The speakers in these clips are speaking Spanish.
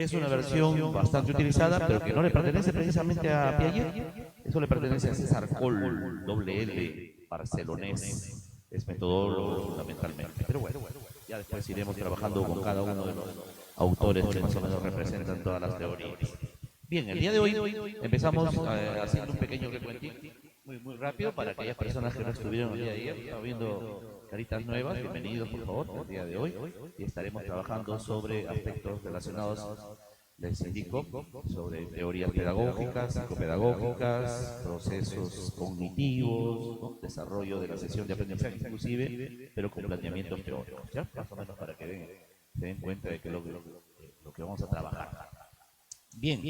Es una versión bastante utilizada, pero que no le pertenece precisamente a Piaget. Eso le pertenece a César Coll, doble L, barcelonés. Es metodólogo fundamentalmente. Pero bueno, ya después iremos trabajando con cada uno de los autores que más o menos representan todas las teorías. Bien, el día de hoy empezamos haciendo un pequeño recuentito muy rápido para aquellas personas que no estuvieron el día de ayer. Estamos viendo caritas nuevas, bienvenidos por favor el día de hoy. Y estaremos trabajando sobre aspectos relacionados, les indico, sobre teorías pedagógicas, psicopedagógicas, procesos cognitivos, ¿no? Desarrollo de la sesión de aprendizaje inclusive, pero con planteamientos teóricos, ¿ya? Más o menos para que se den cuenta de que lo que vamos a trabajar. Bien,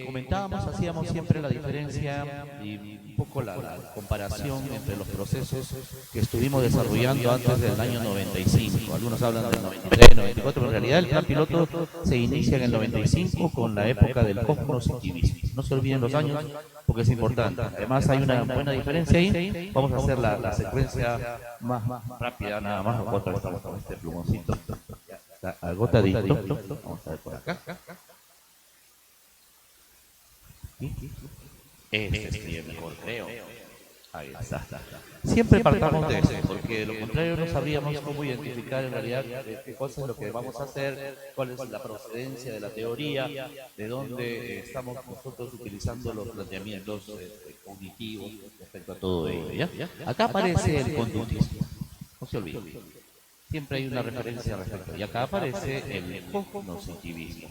comentábamos, hacíamos siempre la diferencia y un poco la comparación entre los procesos que estuvimos desarrollando antes del año 95. Algunos hablan del 93, 94, pero en realidad el plan piloto se inicia en el 95 con la época del cognoscitivismo. No se olviden los años porque es importante. Además hay una buena diferencia ahí. Vamos a hacer la secuencia más rápida, nada más. Nosotros estamos con este plumoncito. Está agotadito. Vamos a ver por acá. Este sería el mejor, creo. Ahí está. Siempre partamos de eso, porque de lo contrario no sabríamos cómo identificar en realidad qué cosa es lo que vamos a hacer, cuál es la procedencia de la teoría, de dónde estamos nosotros utilizando los planteamientos cognitivos respecto a todo ello. ¿Ya? Acá aparece el conductismo, no se olviden. Siempre hay una referencia al respecto. Y acá aparece el cognoscitivismo.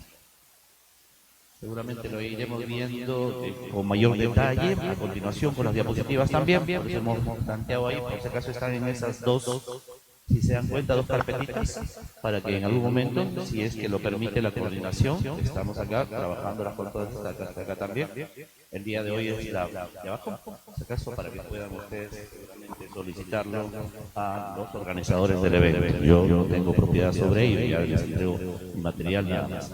Seguramente lo iremos viendo con mayor detalle a continuación con las diapositivas también. Por eso hemos planteado ahí, por si acaso están en esas dos, si se dan cuenta, dos carpetitas, para que en algún momento, si es que lo permite la coordinación, estamos acá trabajando las fotos acá también. El día de hoy es la de abajo, por si acaso, para que puedan ustedes seguramente solicitarlo a los organizadores del evento. Yo no tengo propiedad sobre ello, ya les entrego mi material nada más.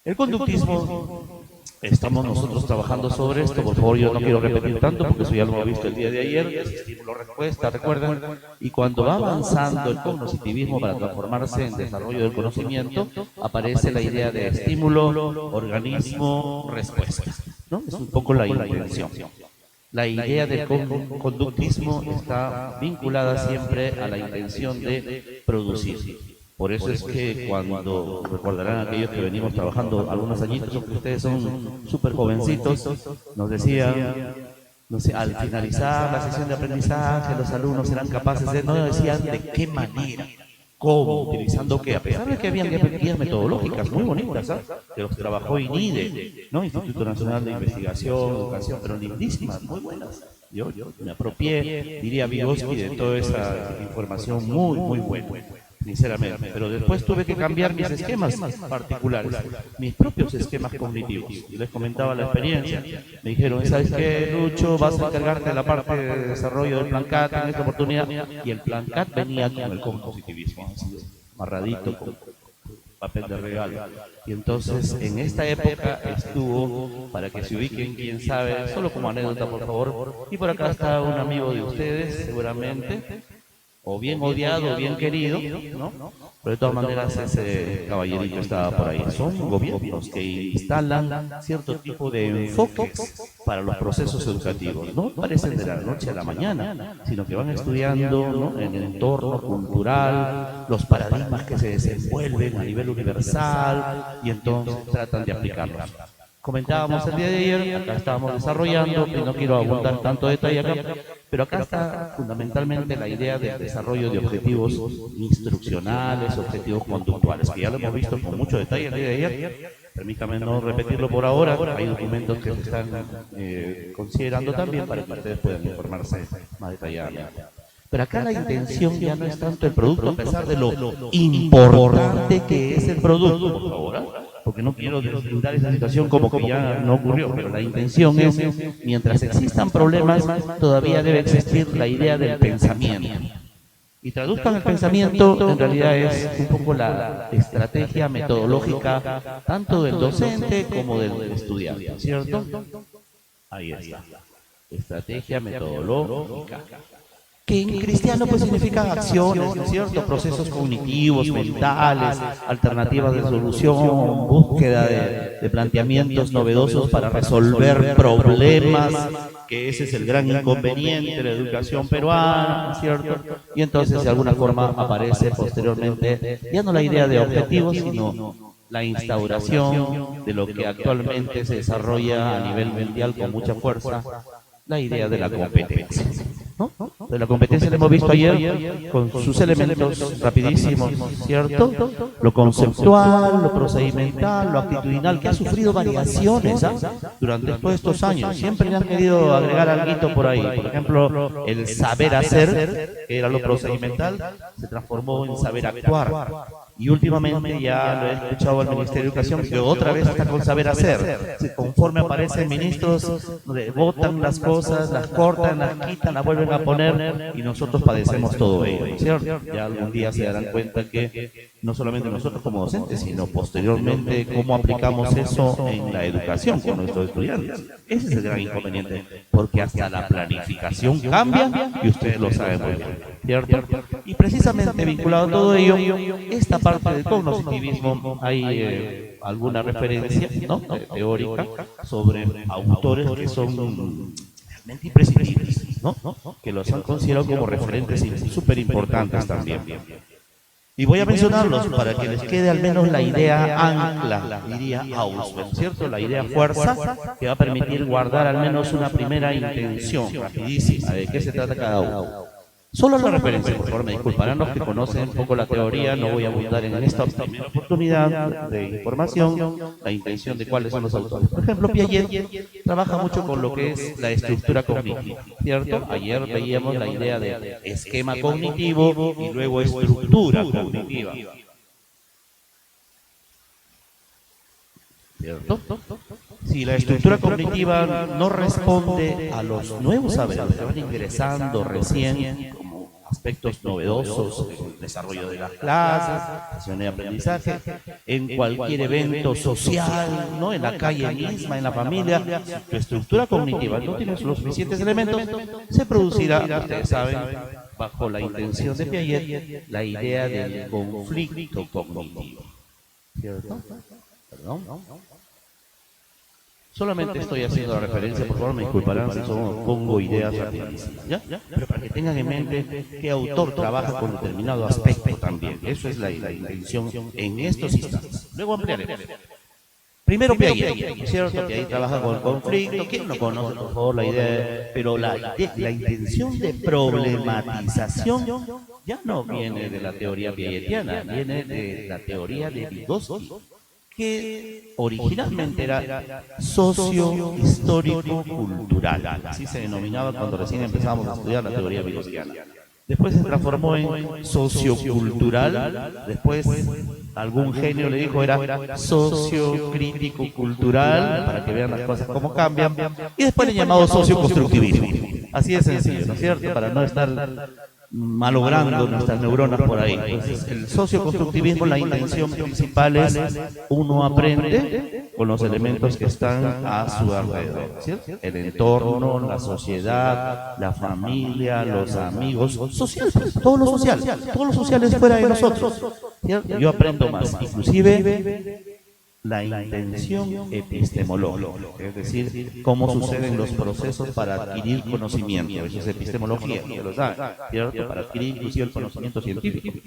El conductismo, estamos nosotros trabajando sobre esto, por favor yo no quiero repetir tanto porque eso ya lo hemos visto el día de ayer, es estímulo-respuesta, recuerden, y cuando va avanzando el cognoscitivismo para transformarse en desarrollo del conocimiento, aparece la idea de estímulo, organismo, respuesta, ¿no? Es un poco la intención. La idea del conductismo está vinculada siempre a la intención de producir. Por eso es que cuando recordarán aquellos que venimos trabajando algunos añitos, que ustedes son súper jovencitos, nos decían, no sé, al finalizar la sesión de aprendizaje, los alumnos serán capaces de, no decían de qué manera, cómo, utilizando qué, a pesar de que habían guías metodológicas muy bonitas, ¿eh? Que los trabajó INIDE, ¿no? Instituto Nacional de Investigación, Educación, pero lindísimas, muy buenas. Yo me apropié, diría Vygotsky, de toda esa información muy buena. Sinceramente, pero después tuve que cambiar mis esquemas particulares, mis propios esquemas cognitivos. Y les comentaba la experiencia. Me dijeron, ¿sabes qué, Lucho? Vas a encargarte de la parte de desarrollo del plan CAT en esta oportunidad. Y el plan CAT venía con el cognoscitivismo, amarradito con papel de regalo. Y entonces, en esta época estuvo, para que se ubiquen, quién sabe, solo como anécdota, por favor. Y por acá está un amigo de ustedes, seguramente, o bien odiado o bien querido, ¿no? Pero de todas maneras ese caballerito estaba por ahí. Son gobiernos que instalan cierto tipo de enfoques para los procesos educativos. No parecen de la noche a la mañana, sino que van estudiando, ¿no?, en el entorno cultural, los paradigmas que se desenvuelven a nivel universal y entonces tratan de aplicarlos. Comentábamos el día de ayer, acá estábamos desarrollando, y no quiero abundar tanto detalle acá, pero acá está fundamentalmente la idea del desarrollo de objetivos instruccionales, objetivos conductuales, que ya lo hemos visto con mucho detalle el día de ayer. Permítame no repetirlo por ahora, hay documentos que se están considerando también para que ustedes puedan informarse más detalladamente. Pero acá la intención ya no es tanto el producto, a pesar de lo importante que es el producto, por favor, porque no quiero deslindar esa situación como que ya no ocurrió, pero la intención es, mientras existan problemas, todavía debe existir la idea del pensamiento. Y traduzcan el pensamiento, en realidad es un poco la estrategia metodológica, tanto del docente como del estudiante, ¿cierto? Ahí está. Estrategia metodológica. que en cristiano pues significan acciones, ¿no es cierto? Procesos cognitivos, mentales, alternativas de solución, búsqueda de planteamientos novedosos para resolver problemas, que ese es el gran inconveniente de la educación peruana, ¿no es cierto? Y entonces de alguna forma aparece posteriormente ya no la idea de objetivos, sino la instauración de lo que actualmente se desarrolla a nivel mundial con mucha fuerza, la idea de la competencia, ¿no? De la competencia la hemos visto ayer con sus elementos rapidísimos, ¿cierto? Lo conceptual, lo procedimental, lo actitudinal, que ha sufrido variaciones durante todos estos años. Siempre le han querido agregar algo por ahí. Por ejemplo, el saber hacer, que era lo procedimental, se transformó en saber actuar. Y últimamente ya lo he escuchado al Ministerio de Educación que otra vez está con saber hacer. Conforme aparecen ministros, votan las cosas, las cortan, las quitan, las vuelven a poner y nosotros padecemos todo ello, ¿no es cierto? Ya algún día se darán cuenta que no solamente nosotros como docentes, sino posteriormente cómo aplicamos eso en la educación con nuestros estudiantes. Ese es el gran inconveniente, porque hasta la planificación cambia y ustedes lo saben muy bien, ¿cierto? Y precisamente vinculado a todo ello, esta parte del cognitivismo hay alguna referencia, ¿no?, teórica sobre autores que son realmente imprescindibles, ¿no?, que los han considerado como referentes súper importantes también. Y voy a mencionarlos para que les quede al menos la idea ancla, diría Ausubel, ¿cierto? La idea fuerza que va a permitir guardar al menos una primera intención rapidísima de qué se trata cada uno. Solo la referencia, por favor, me disculparán los que conocen un poco la teoría, no voy a abundar en esta primera oportunidad de información, la intención de cuáles son los autores. Por ejemplo, Piaget trabaja mucho con lo que es la estructura cognitiva, ¿cierto? Ayer veíamos la idea de esquema cognitivo y luego estructura cognitiva, ¿cierto? Si la estructura cognitiva no responde a los nuevos saberes que van ingresando recién, como aspectos novedosos, el desarrollo de las clases, sesión de aprendizaje, en cualquier evento social, ¿no?, en la calle misma, en la familia, si tu estructura cognitiva no tiene los suficientes elementos, se producirá, ustedes saben, bajo la intención de Piaget, la idea del conflicto cognitivo. ¿Cierto? ¿Perdón? Solamente estoy haciendo la referencia, por favor, me disculparán si pongo ideas rapidísimas, ¿ya? Pero para que tengan en mente qué autor trabaja con determinado aspecto también. Eso es la intención en estos instantes. Luego ampliaremos. Primero Piaget, ¿cierto? Piaget trabaja con el conflicto. ¿Quién no conoce, por favor, la idea? Pero la intención de problematización ya no viene de la teoría piagetiana, viene de la teoría de Vygotsky, que originalmente era socio-histórico-cultural, así se denominaba cuando recién empezamos a estudiar la teoría vygotskiana. Después se transformó en sociocultural, después algún genio le dijo era sociocrítico-cultural, para que vean las cosas cómo cambian, y después le llamado socioconstructivismo. Así de sencillo, ¿no es cierto? Para no estar malogrando nuestras neuronas por ahí. Entonces, el socioconstructivismo, la intención principal es uno aprende con los elementos que están a su alrededor, ¿cierto? El entorno, la sociedad, la familia, los amigos, social, todo lo social es fuera de nosotros, ¿cierto? Yo aprendo más, inclusive la intención epistemológica, es decir, cómo suceden los procesos para adquirir conocimiento. Eso es epistemología, lo saben, ¿cierto? Para adquirir inclusive el conocimiento científico.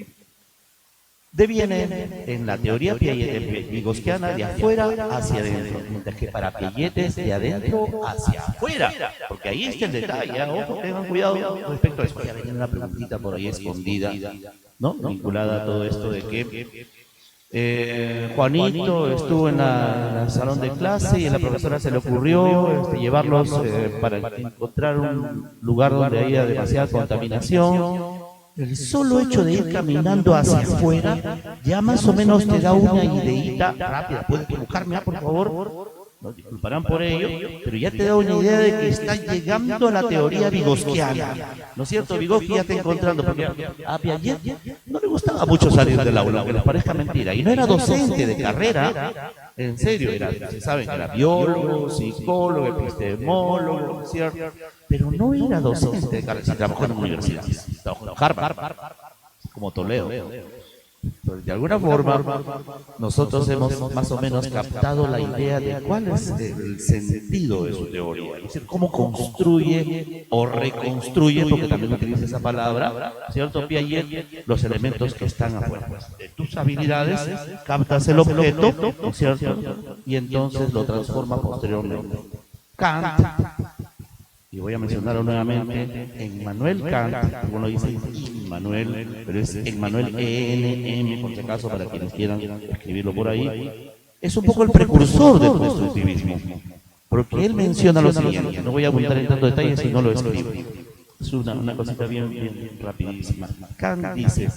Deviene en la teoría vygotskiana de afuera hacia adentro, mientras que para Piaget es de adentro hacia afuera, porque ahí está el detalle, ojo, tengan cuidado respecto a eso. Ya venía una preguntita por ahí escondida, ¿no?, vinculada a todo esto de que Juanito estuvo en el salón de clase y a la profesora se le ocurrió llevarlos para encontrar un lugar donde haya demasiada contaminación. El solo hecho de ir caminando hacia afuera ya más o menos te da una ideita rápida. ¿Puedes buscarme, por favor? Nos disculparán por ello, pero ya te da una idea de que está llegando a la teoría vygotskiana, ¿no es cierto? Vygotsky ya está encontrando, porque a Piaget no le le gustaba mucho salir del aula, aunque les parezca mentira, y no era docente de carrera, en serio, se saben, era biólogo, psicólogo, epistemólogo, ¿cierto? Pero no era docente de carrera, trabajó en una universidad, trabajó en Harvard, como Toledo. Pues de alguna forma, nosotros hemos más o menos captado la idea de cuál es el sentido de su teoría, es decir, cómo construye o reconstruye, porque también utiliza esa palabra, ¿cierto? Piaget, los elementos que están afuera. De tus habilidades, captas el objeto, ¿cierto? Y entonces lo transforma posteriormente. Kant, y voy a mencionarlo nuevamente, Emmanuel Kant, uno dice Immanuel, pero es Emmanuel E-N-M, por si acaso, para quienes quieran escribirlo por ahí, es un poco el precursor del constructivismo, porque él menciona lo siguiente, no voy a abundar en tantos detalles si no lo escribo, es una cosita bien rapidísima. Kant dice,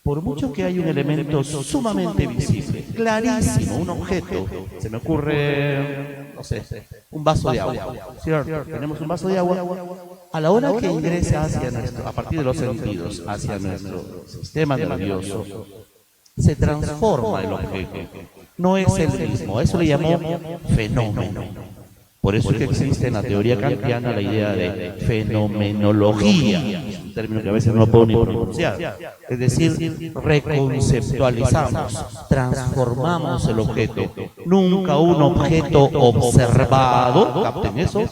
por mucho que hay un elemento sumamente visible, clarísimo, un objeto, se me ocurre, no sé, un vaso de agua, ¿cierto? Tenemos un vaso de agua, a la hora que ingresa a partir de los sentidos, hacia nuestro sistema nervioso, se transforma el objeto, no es el mismo, a eso le llamó fenómeno. Por eso es que existe en la teoría kantiana la idea de fenomenología, un término que a veces no puedo ni pronunciar. Es decir, reconceptualizamos, transformamos el objeto. Nunca un objeto observado, capten eso,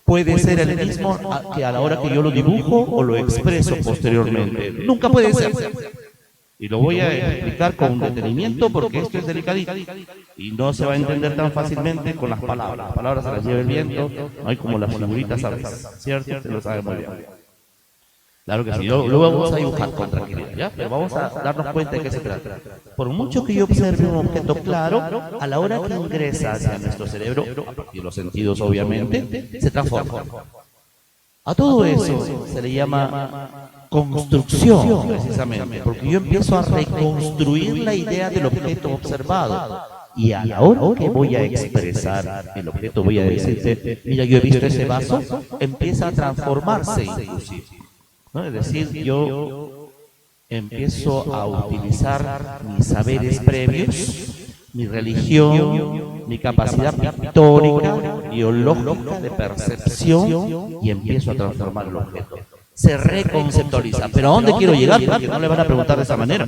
puede ser el mismo que a la hora que yo lo dibujo o lo expreso posteriormente. Nunca puede ser. Y lo voy a explicar con detenimiento porque esto es delicadito y no se va a entender tan fácilmente con las palabras. Las palabras se las lleva el viento, no hay como las figuritas a veces, ¿cierto? Se lo sabe muy bien. Claro que sí, luego vamos a dibujar con tranquilidad, ¿ya? Pero vamos a darnos cuenta de qué se trata. Por mucho que yo observe un objeto claro, a la hora que ingresa hacia nuestro cerebro, a partir de los sentidos obviamente, se transforma. A todo eso se le llama construcción, precisamente, porque yo empiezo a reconstruir la idea del objeto observado. Y a la hora que voy a expresar el objeto, voy a decirte, mira, yo he visto ese vaso, empieza a transformarse inclusive, ¿no? Es decir, yo empiezo a utilizar mis saberes previos, mi religión, mi capacidad pictórica, biológica, de percepción, y empiezo a transformar el objeto. Se reconceptualiza. ¿Pero a dónde quiero llegar? Porque no le van a preguntar de esa manera.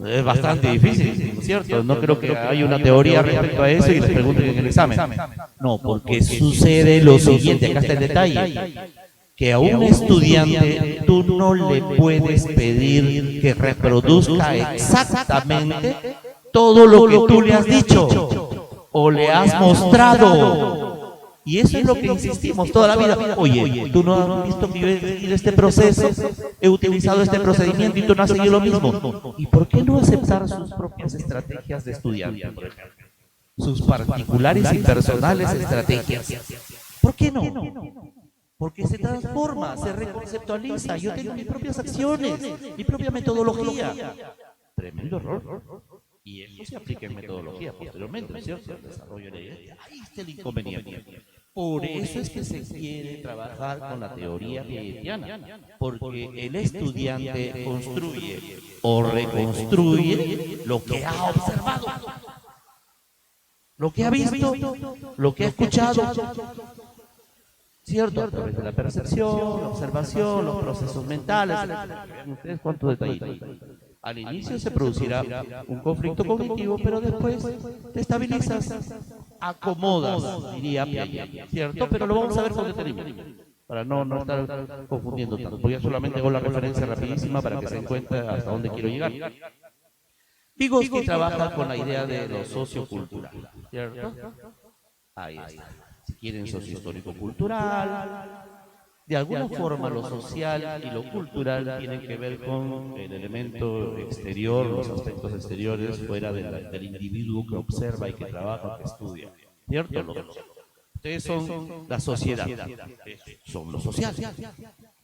Es bastante difícil, ¿cierto? No creo que haya una teoría respecto a eso y les pregunten en el examen. No, porque sucede lo siguiente, acá está el detalle, que a un estudiante tú no le puedes pedir que reproduzca exactamente todo lo que tú le has dicho o le has mostrado. Y eso es lo que insistimos toda la vida. Oye, tú no has visto que yo he seguido este proceso, he utilizado este procedimiento y tú no has seguido lo mismo. ¿Y por qué no aceptar sus propias estrategias de estudiante, por ejemplo? Sus particulares y personales estrategias. ¿Por qué no? Porque se transforma, se reconceptualiza. Yo tengo mis propias acciones, mi propia metodología. Tremendo error. Y eso se aplica en metodología posteriormente, ¿no es cierto? El desarrollo de la idea. Ahí está el inconveniente. Por eso es que se quiere trabajar con la teoría piagetiana, porque el estudiante construye o reconstruye lo que ha observado, lo que ha visto, lo que ha escuchado, ¿cierto? A través de la percepción, la observación, los procesos mentales. ¿Ustedes cuántos detallitos? Al inicio se producirá un conflicto cognitivo, pero después te estabilizas, acomodas, diría Piaget, ¿cierto? Pero lo vamos a ver con detenimiento, para no estar confundiendo tanto. Voy a solamente hago la referencia rapidísima para que se den cuenta hasta dónde quiero llegar. Vygotsky trabaja con la idea de lo sociocultural, ¿cierto? Ahí está. Si quieren sociohistórico-cultural, de alguna forma lo social y lo cultural tienen que ver con el elemento exterior, los aspectos exteriores fuera del individuo que observa y que trabaja, que estudia, ¿cierto? Ustedes son la sociedad, son lo social.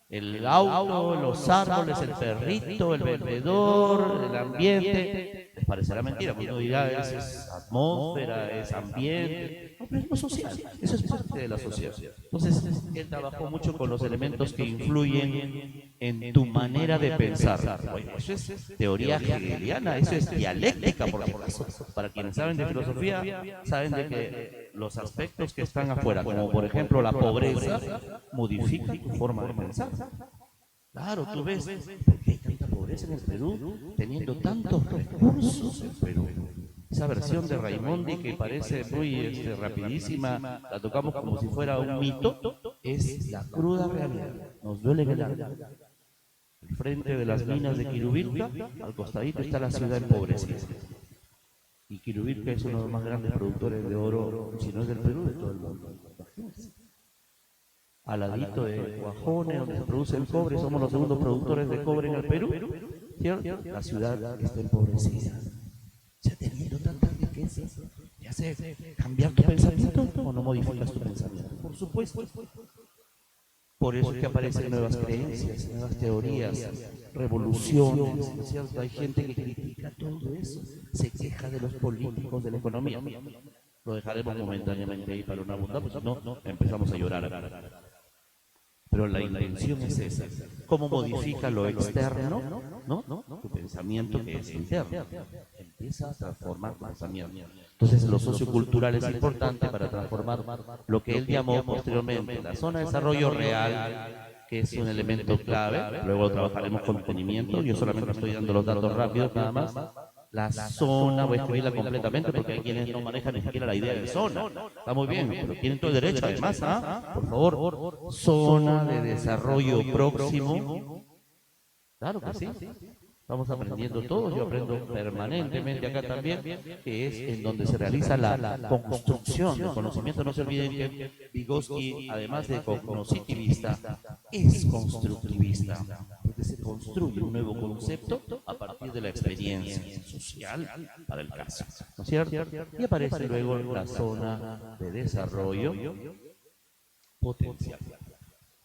El auto, los árboles, el perrito, el vendedor, el ambiente, les parecerá mentira, porque uno dirá, es atmósfera, es ambiente, no, pero es lo social, eso es parte de la sociedad. Entonces, él trabajó mucho con los elementos que influyen en tu manera de pensar. Oye, eso es teoría hegeliana, eso es dialéctica, por supuesto. Para quienes saben de filosofía, saben de que los aspectos que están afuera, como por ejemplo la pobreza, modifican tu forma de pensar. Claro, tú ves, ¿por qué hay tanta pobreza en el Perú, teniendo tantos recursos en Perú? Esa versión de Raimondi que parece muy rapidísima, la tocamos como si fuera un mito, es la cruda realidad. Nos duele en el alma. Al frente de las minas de Quirubilca, al costadito está la ciudad empobrecida. Y Quirubilca es uno de los más grandes productores de oro, si no es del Perú, de todo el mundo. Al ladito de Guajone, donde se produce el cobre, somos los segundos productores de cobre en el Perú, ¿cierto? La ciudad está empobrecida. Ya teniendo tantas riquezas, ¿te hace cambiar tu pensamiento o no modificas tu pensamiento? Por supuesto. Por eso es que aparecen nuevas creencias, nuevas teorías, revoluciones, ¿no es cierto? Hay gente que critica todo eso, se queja de los políticos, de la economía. Lo dejaremos momentáneamente ahí para una bunda, pues no, empezamos a llorar. Pero la intención es esa. ¿Cómo modifica lo externo? ¿No? Tu pensamiento que es interno. Empieza a transformar tu pensamiento. Entonces lo sociocultural es importante para transformar lo que él llamó posteriormente la zona de desarrollo real, que es un elemento clave. Luego trabajaremos con mantenimiento. Yo solamente estoy dando los datos rápidos nada más. La zona, voy a escribirla completamente porque hay quienes no manejan ni siquiera la idea de zona. Está muy bien, pero tienen todo el derecho además, por favor. Zona de desarrollo próximo. Claro que sí. Estamos aprendiendo todos, yo aprendo permanentemente acá también, que es en donde se realiza la construcción del conocimiento. No se olviden que Vygotsky, además de cognoscitivista, es constructivista, porque se construye un nuevo concepto a partir de la experiencia social para el caso, ¿no es cierto? Y aparece luego la zona de desarrollo potencial.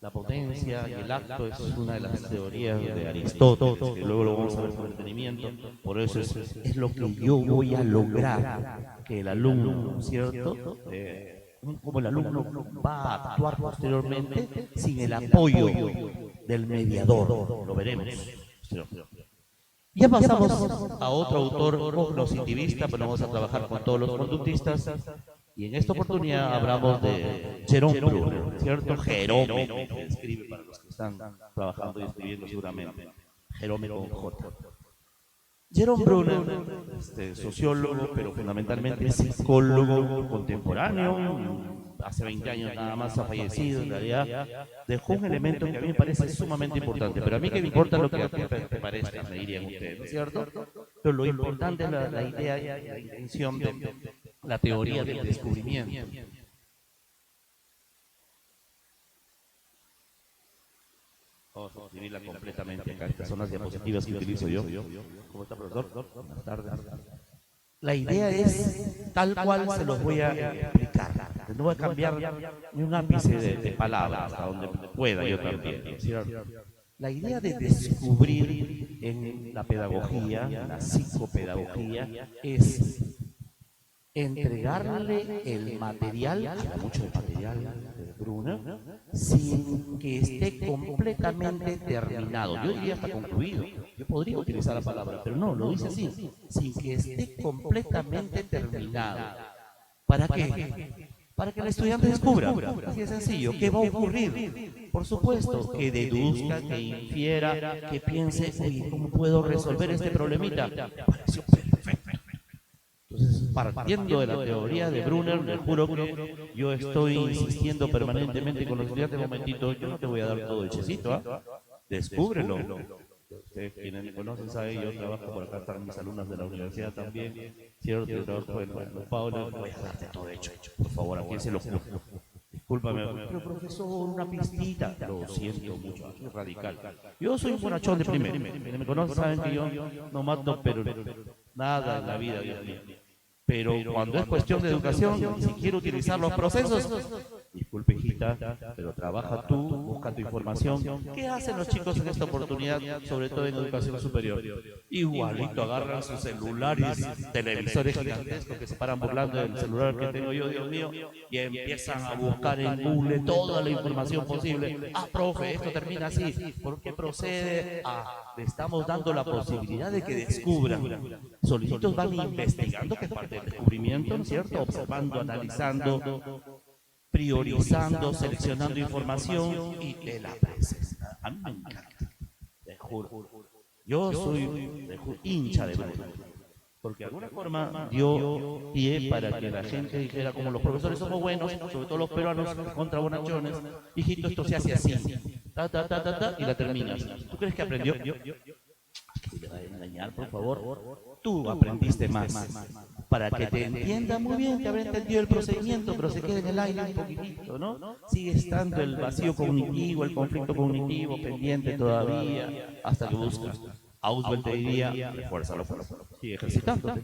La potencia y el acto es una de las teorías de Aristóteles, que luego lo vamos a ver con detenimiento. Por eso es lo que yo voy a lograr que el alumno, ¿cierto? Como el alumno va a actuar posteriormente sin el apoyo del mediador, lo veremos. Ya pasamos a otro autor cognoscitivista, pero vamos a trabajar con todos los conductistas. Y en esta oportunidad hablamos de Jerome Bruner, ¿cierto? Jerome, que escribe para los que están trabajando y escribiendo seguramente. Jerome con J. Jerome Bruner, sociólogo, pero fundamentalmente psicólogo contemporáneo. Hace 20 años nada más ha fallecido, en realidad dejó un elemento que a mí me parece sumamente importante. Pero a mí que me importa lo que a ti te parezca, me dirían ustedes, ¿no es cierto? Pero lo importante es la idea y la intención de la teoría del descubrimiento. Vamos a escribirla completamente acá. Estas son las diapositivas que utilizo yo. ¿Cómo está, profesor? Buenas tardes. La idea es tal cual se los voy a explicar. No voy a cambiar ni un ápice de palabras, hasta donde pueda yo también, ¿cierto? La idea de descubrir en la pedagogía, la psicopedagogía, es entregarle el material, habla mucho del material de Bruner, sin que esté completamente terminado. Yo diría hasta concluido. Yo podría utilizar la palabra, pero no, lo dice así, sin que esté completamente terminado. ¿Para qué? Para que el estudiante descubra, así de sencillo, ¿qué va a ocurrir? Por supuesto, que deduzca, que infiera, que piense, oye, ¿cómo puedo resolver este problemita? Pareció perfecto. Entonces, partiendo de la teoría de Bruner, les juro que yo estoy insistiendo permanentemente con los estudiantes. Un momentito, yo no te voy a dar todo hechecito, descúbrelo. Ustedes quienes me conocen saben, yo trabajo por acá, están mis alumnas de la universidad también, cierto, yo trabajo en Paula, voy a darte todo hecho, por favor, ¿a quién se lo juro? Discúlpame, pero profesor, una pistita, lo siento mucho, es radical. Yo soy un bonachón de primero, quienes me conocen saben que yo no mato, pero nada en la vida, Dios mío. Pero cuando es cuestión de educación, si quiero utilizar los procesos, Disculpe, hijita, pero trabaja tú, busca tu información. ¿Qué hacen los chicos en esta oportunidad, sobre todo en educación superior? Igualito agarran sus celulares, televisores gigantescos que se paran burlando del celular que tengo yo, Dios mío, y empiezan a buscar en Google toda la información posible. Ah, profe, esto termina así. ¿Por qué procede? Le estamos dando la posibilidad de que descubran. Solitos van investigando, que es parte del descubrimiento, ¿no es cierto? Observando, analizando, priorizando, seleccionando información y la presenta. A mí me encanta, te juro. Yo soy hincha de Bruno, porque de alguna forma dio pie para que la gente dijera, como los profesores somos buenos, sobre todo los peruanos contra bonachones, hijito, esto se hace así, y la terminas. ¿Tú crees que aprendió? Le va a engañar, por favor. Tú aprendiste más. Para que te entienda muy bien, te habrá entendido el procedimiento, pero se queda en el aire un poquitito, ¿no? Sigue estando el vacío cognitivo, el conflicto cognitivo pendiente todavía, hasta que buscas. Auswell te diría, refuérzalo, sigue ejercitándote.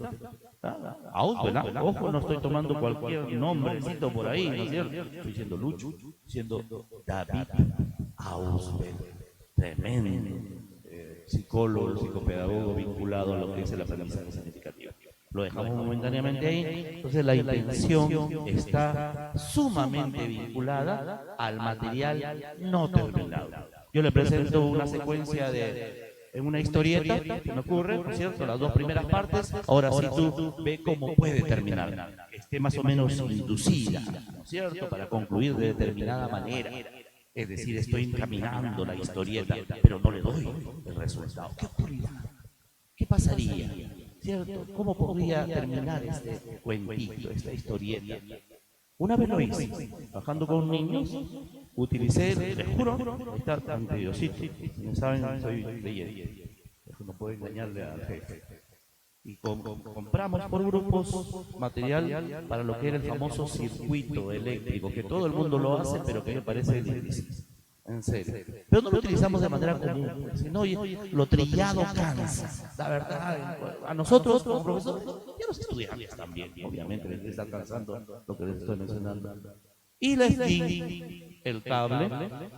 Auswell, ojo, no estoy tomando cualquier nombrecito por ahí, ¿no es cierto? Estoy diciendo Lucho, siendo David Auswell, tremendo psicólogo, psicopedagogo vinculado a lo que es el aprendizaje significativo. Lo dejamos momentáneamente ahí. Entonces la intención está sumamente vinculada al material no terminado. Yo le presento una secuencia en una historieta que me ocurre, ¿no es cierto? Las dos primeras partes. Ahora sí tú ve cómo puede terminar, que esté más o menos inducida, ¿no es cierto? Para concluir de determinada manera. Es decir, estoy encaminando la historieta, pero no le doy el resultado. ¿Qué ocurrirá? ¿Qué pasaría? ¿Cierto? ¿Cómo podría terminar este cuentito, esta historieta? Una vez lo hice, trabajando con niños, utilicé, les juro, ahí está ante Diosito. No saben, soy leyenda. Eso no puede engañarle al jefe. Y compramos por grupos material para lo que era el famoso circuito eléctrico, que todo el mundo lo hace, pero que me parece difícil, en serio. Pero no lo utilizamos de manera común, sino lo trillado cansa, la verdad. A nosotros, como profesores, y a los estudiantes también, obviamente, les está cansando lo que les estoy mencionando. Y les di el cable,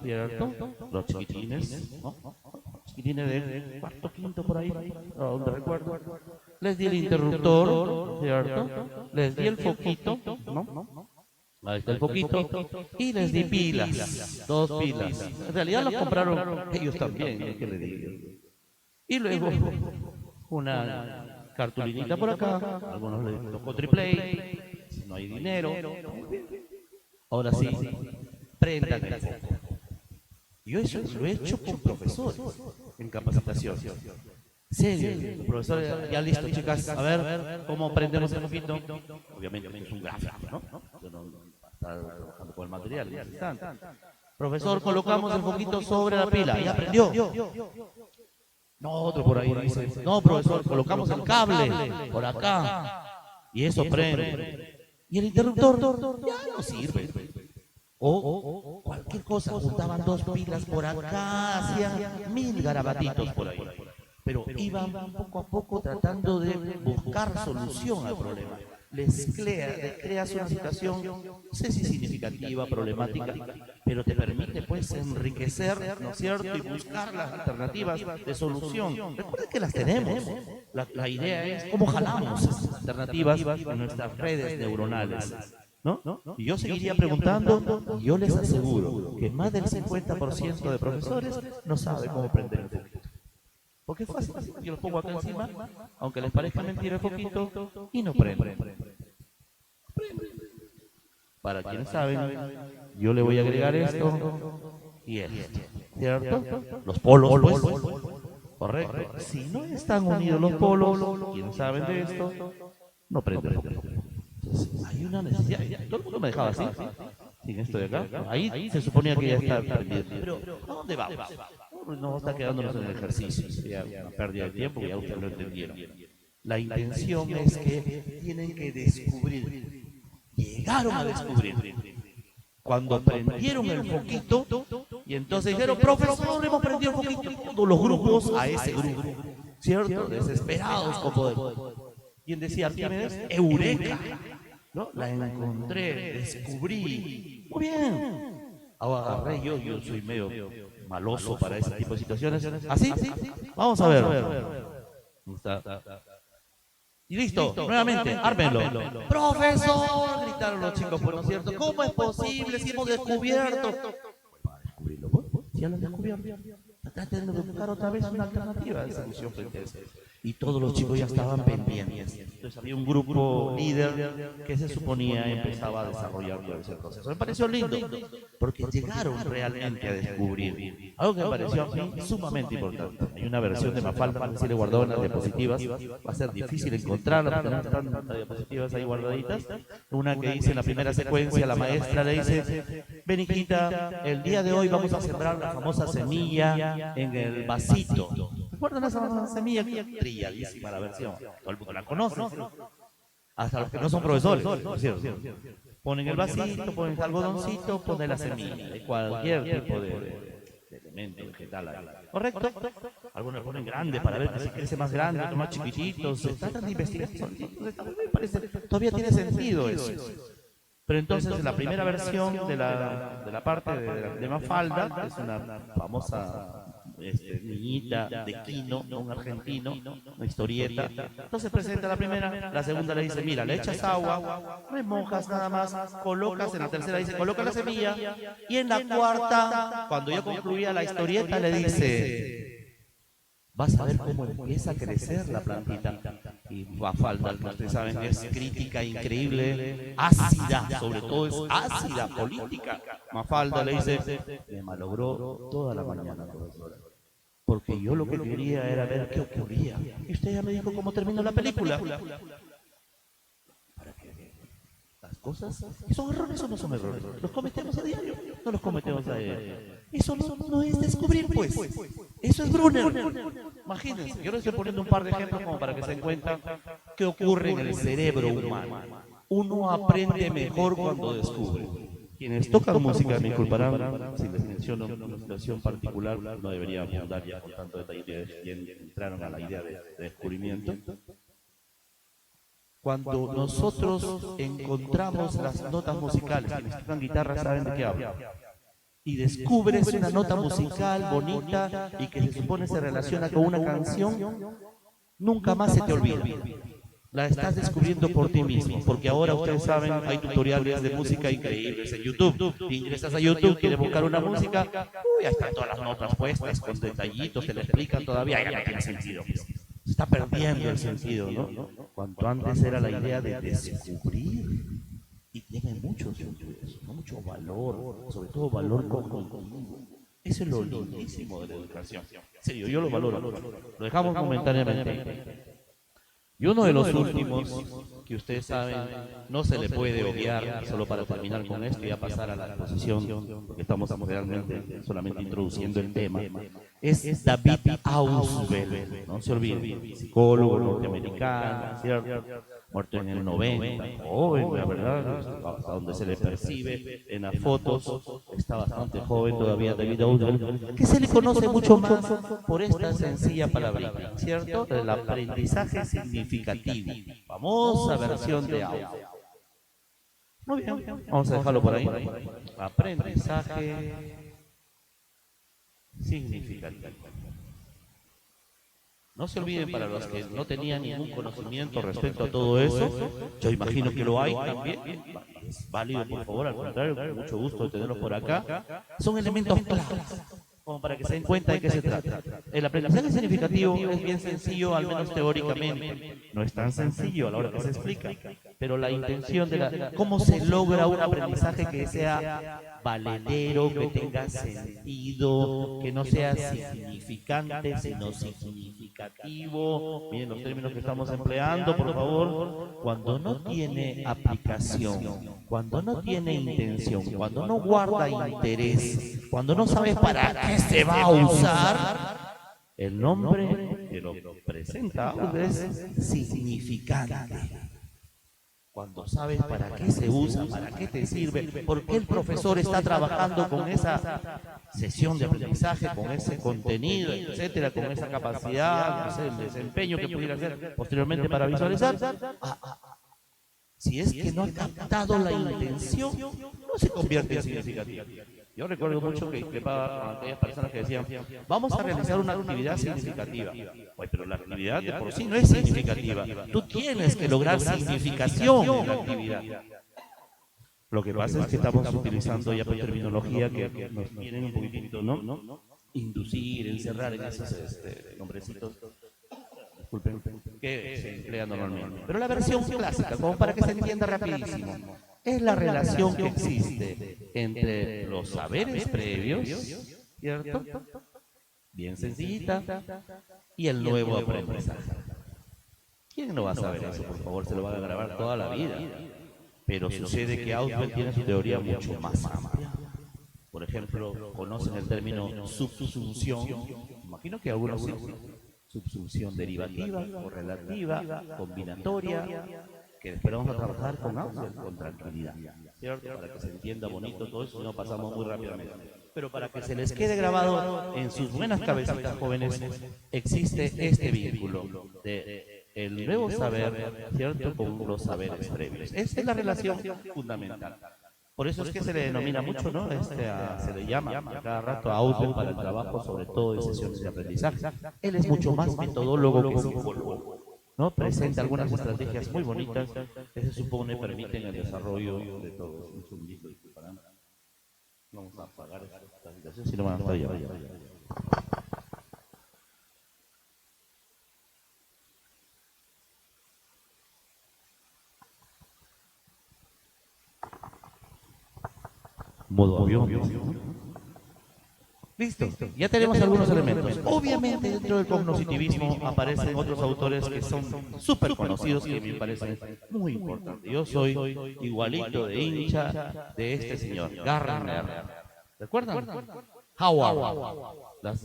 ¿cierto? Los chiquitines, ¿no? Chiquitines de cuarto, quinto, por ahí, donde recuerdo. Les di el interruptor, ¿cierto? Les di el foquito, ¿no? Ahí está el foquito. Y les di pilas, 2 pilas. En realidad las compraron ellos también, ¿no? ¿Qué le digo? Y luego una cartulinita por acá, algunos les tocó triple, si no hay dinero. Ahora sí, prendan el foco. Yo eso lo he hecho con profesores en capacitación. Serio, profesor, ya listo, chicas, a ver cómo prendemos el foquito. Obviamente es un gráfico, ¿no? Yo no está trabajando con el material. Profesor, colocamos el foquito sobre la pila, ¿ya prendió? No, otro por ahí dice, no, profesor, colocamos el cable por acá y eso prende. Y el interruptor ya no sirve. O cualquier cosa, juntaban 2 pilas por acá, hacían 1000 garabatitos por ahí. Pero iban poco a poco tratando de buscar solución al problema. Les creas una situación, no sé si significativa, problemática, pero te permite pues enriquecer, ¿no es cierto? Y buscar las alternativas de solución. Recuerden que las tenemos. La idea es cómo jalamos esas alternativas en nuestras redes neuronales, ¿no? Y yo seguiría preguntando, y yo les aseguro que más del 50% de profesores no sabe cómo prender el foquito. Porque es fácil, yo lo pongo acá encima, aunque les parezca mentira el foquito, y no prende. Para quienes saben, yo le voy a agregar esto y esto, ¿cierto? Los polos, pues, correcto. Si no están unidos los polos, quienes saben de esto, no prende el foquito. Entonces, hay una necesidad. Todo el mundo me dejaba así, sin esto de acá. Ahí se suponía que ya está prendido. Pero, ¿a dónde vamos? No está quedándonos en el ejercicio, sería una pérdida de tiempo, ya ustedes lo entendieron. La intención es que tienen que descubrir, llegaron a descubrir, cuando prendieron el foquito, y entonces dijeron, profesor, hemos prendido el foquito, todos los grupos a ese grupo, ¿cierto? Desesperados con poder. ¿Quién decía Arquímedes? Eureka. ¿no? La encontré, descubrí. Muy bien. Ahora agarré yo soy medio maloso para ese tipo de situaciones. ¿Así? Vamos a ver. Ahí está. Y listo, nuevamente, ármenlo. ¡Profesor! Gritaron los chicos, pues, ¿no es cierto? ¿Cómo es posible si hemos descubierto? Para descubrirlo, si ya lo han descubierto. Traten de buscar otra vez una alternativa de solución frente a eso. Y todos los chicos ya estaban pendientes. Entonces había un grupo líder que se suponía empezaba a desarrollar todo ese proceso. Me pareció lindo, porque llegaron realmente a descubrir algo que me pareció a mí sumamente importante. Hay una versión de Mafalda que se le guardó en las diapositivas, va a ser difícil encontrarla, porque no están las diapositivas ahí guardaditas. Una que dice en la primera secuencia, la maestra le dice: Beniquita, el día de hoy vamos a sembrar la famosa semilla en el vasito. ¿Recuerdan esa semilla? Trilladísima la versión. Todo el mundo la conoce. Hasta los que no son profesores, ¿no es cierto? Ponen el vasito, ponen el algodoncito, ponen la semilla. De cualquier tipo de elemento vegetal ahí. ¿Correcto? Algunos le ponen grande para ver si crece más grande, otros más chiquititos. Se tratan de investigación. Me parece, todavía tiene sentido eso. Pero entonces en la primera versión de la parte de Mafalda, que es una famosa niñita de Quino, un argentino, una historieta. Entonces presenta la primera, la segunda le dice: mira, le echas agua, remojas nada más, colocas, en la tercera dice: coloca la semilla, y en la cuarta, cuando ya concluía la historieta, le dice: vas a ver cómo empieza a crecer la plantita. Y Mafalda, que ustedes saben que es crítica increíble, ácida, sobre todo es ácida, política. Mafalda le dice: me malogró toda la mañana, profesora, porque yo lo que quería era ver qué ocurría. Y usted ya me dijo cómo terminó la película. ¿Para qué? Las cosas, ¿son errores o no son errores? ¿Los cometemos a diario? No los cometemos a diario. Eso no es descubrir, pues. Eso es Brunner. Imagínense, yo les estoy poniendo un par de ejemplos como para que se den cuenta qué ocurre en el cerebro humano. Uno aprende mejor cuando descubre. Quienes tocan música me disculparán si les menciono una situación particular, no debería abundar ya con tanto detalle, ya entraron a la idea de descubrimiento. Cuando nosotros encontramos las notas musicales, quienes tocan guitarra saben de qué hablo, y descubres una nota musical bonita y que se supone se relaciona con una canción, nunca más se te olvida. La estás descubriendo por ti mismo, porque ahora ustedes saben, hay tutoriales de música increíbles en YouTube. Ingresas a YouTube, quieres buscar una música, ya están todas las notas puestas con detallitos, te lo explican todavía, ya no tiene sentido. Se está perdiendo el sentido, ¿no? Cuanto antes era la idea de descubrir, y tiene mucho sentido, mucho valor, sobre todo valor cognitivo. Eso es lo lindísimo de la educación. En serio, yo lo valoro. Lo dejamos momentáneamente. Y uno de los últimos, que ustedes saben, no se le puede obviar, solo para terminar con esto y ya pasar a la exposición, porque estamos realmente solamente introduciendo el tema, es David Ausubel, no se olviden, psicólogo norteamericano, ¿cierto? Muerto en el 90, joven, la verdad, hasta donde se le percibe en las fotos, está bastante joven todavía David Ausubel, que se le conoce mucho más por esta sencilla palabrita, ¿cierto? El aprendizaje significativo, famosa versión de audio. Muy bien, vamos a dejarlo por ahí. Aprendizaje significativo. No se olviden, para los que no tenían ningún conocimiento respecto a todo eso, yo imagino que lo hay también, es válido, por favor, al contrario, con mucho gusto de tenerlos por acá. Son elementos claves, como para que se den cuenta de qué se trata. El aprendizaje significativo es bien sencillo, al menos teóricamente. No es tan sencillo a la hora que se explica, pero la intención de cómo se logra un aprendizaje que sea valedero, que tenga sentido, que no sea significante, sino significativo. Miren los términos que estamos empleando, por favor. Cuando no tiene aplicación, cuando no tiene intención, cuando no guarda interés, cuando no sabe para qué se va a usar, el nombre que lo presenta es significante. Cuando sabes para qué se usa, para qué te sirve, por qué el profesor está trabajando con esa sesión de aprendizaje, con ese contenido, etcétera, con esa capacidad, el desempeño que pudiera hacer posteriormente para visualizar, Si es que no ha captado la intención, no se convierte en significativa. Yo recuerdo mucho que increpaba a aquellas personas que decían, vamos a realizar una actividad significativa. Oye, pero la actividad de por sí no es significativa. Tú tienes que lograr significación en la actividad. Lo que pasa es que estamos utilizando ya terminología que nos tienen un poquitito, ¿no? Inducir, encerrar en esos nombrecitos, disculpen, que se emplea normalmente. Pero la versión clásica, como para que se entienda rapidísimo, es la relación que existe entre los saberes previos, ¿cierto? Bien sencillita, y el nuevo aprendizaje. ¿Quién no va a saber eso? Por favor, se lo van a grabar toda la vida. Pero sucede que Ausubel tiene su teoría mucho más amplia. Por ejemplo, conocen el término subsunción. Imagino que algunos sí. Subsunción derivativa, correlativa, combinatoria, que después vamos a trabajar con Ausubel, con tranquilidad, ¿cierto? Para que se entienda bonito todo eso, si no pasamos muy rápidamente. Pero para que se les quede grabado en sus buenas cabecitas, jóvenes, existe este vínculo de el nuevo saber, ¿cierto?, con los saberes previos. Esa es la relación fundamental. Por eso es que se le denomina mucho, ¿no? Se le llama a cada rato a Ausubel para el trabajo, sobre todo en sesiones de aprendizaje. Él es mucho más metodólogo que psicólogo, ¿no? Presenta algunas estrategias muy bonitas que se supone permiten el desarrollo de todo. Un segundito, vamos a apagar esta situación, si no van a estar ya. Modo avión. Listo, ya tenemos algunos elementos. Obviamente dentro del cognoscitivismo aparecen otros autores que son súper conocidos y que me parecen muy importantes. Yo soy igualito de hincha de este señor, Gardner. ¿Recuerdan? Howard.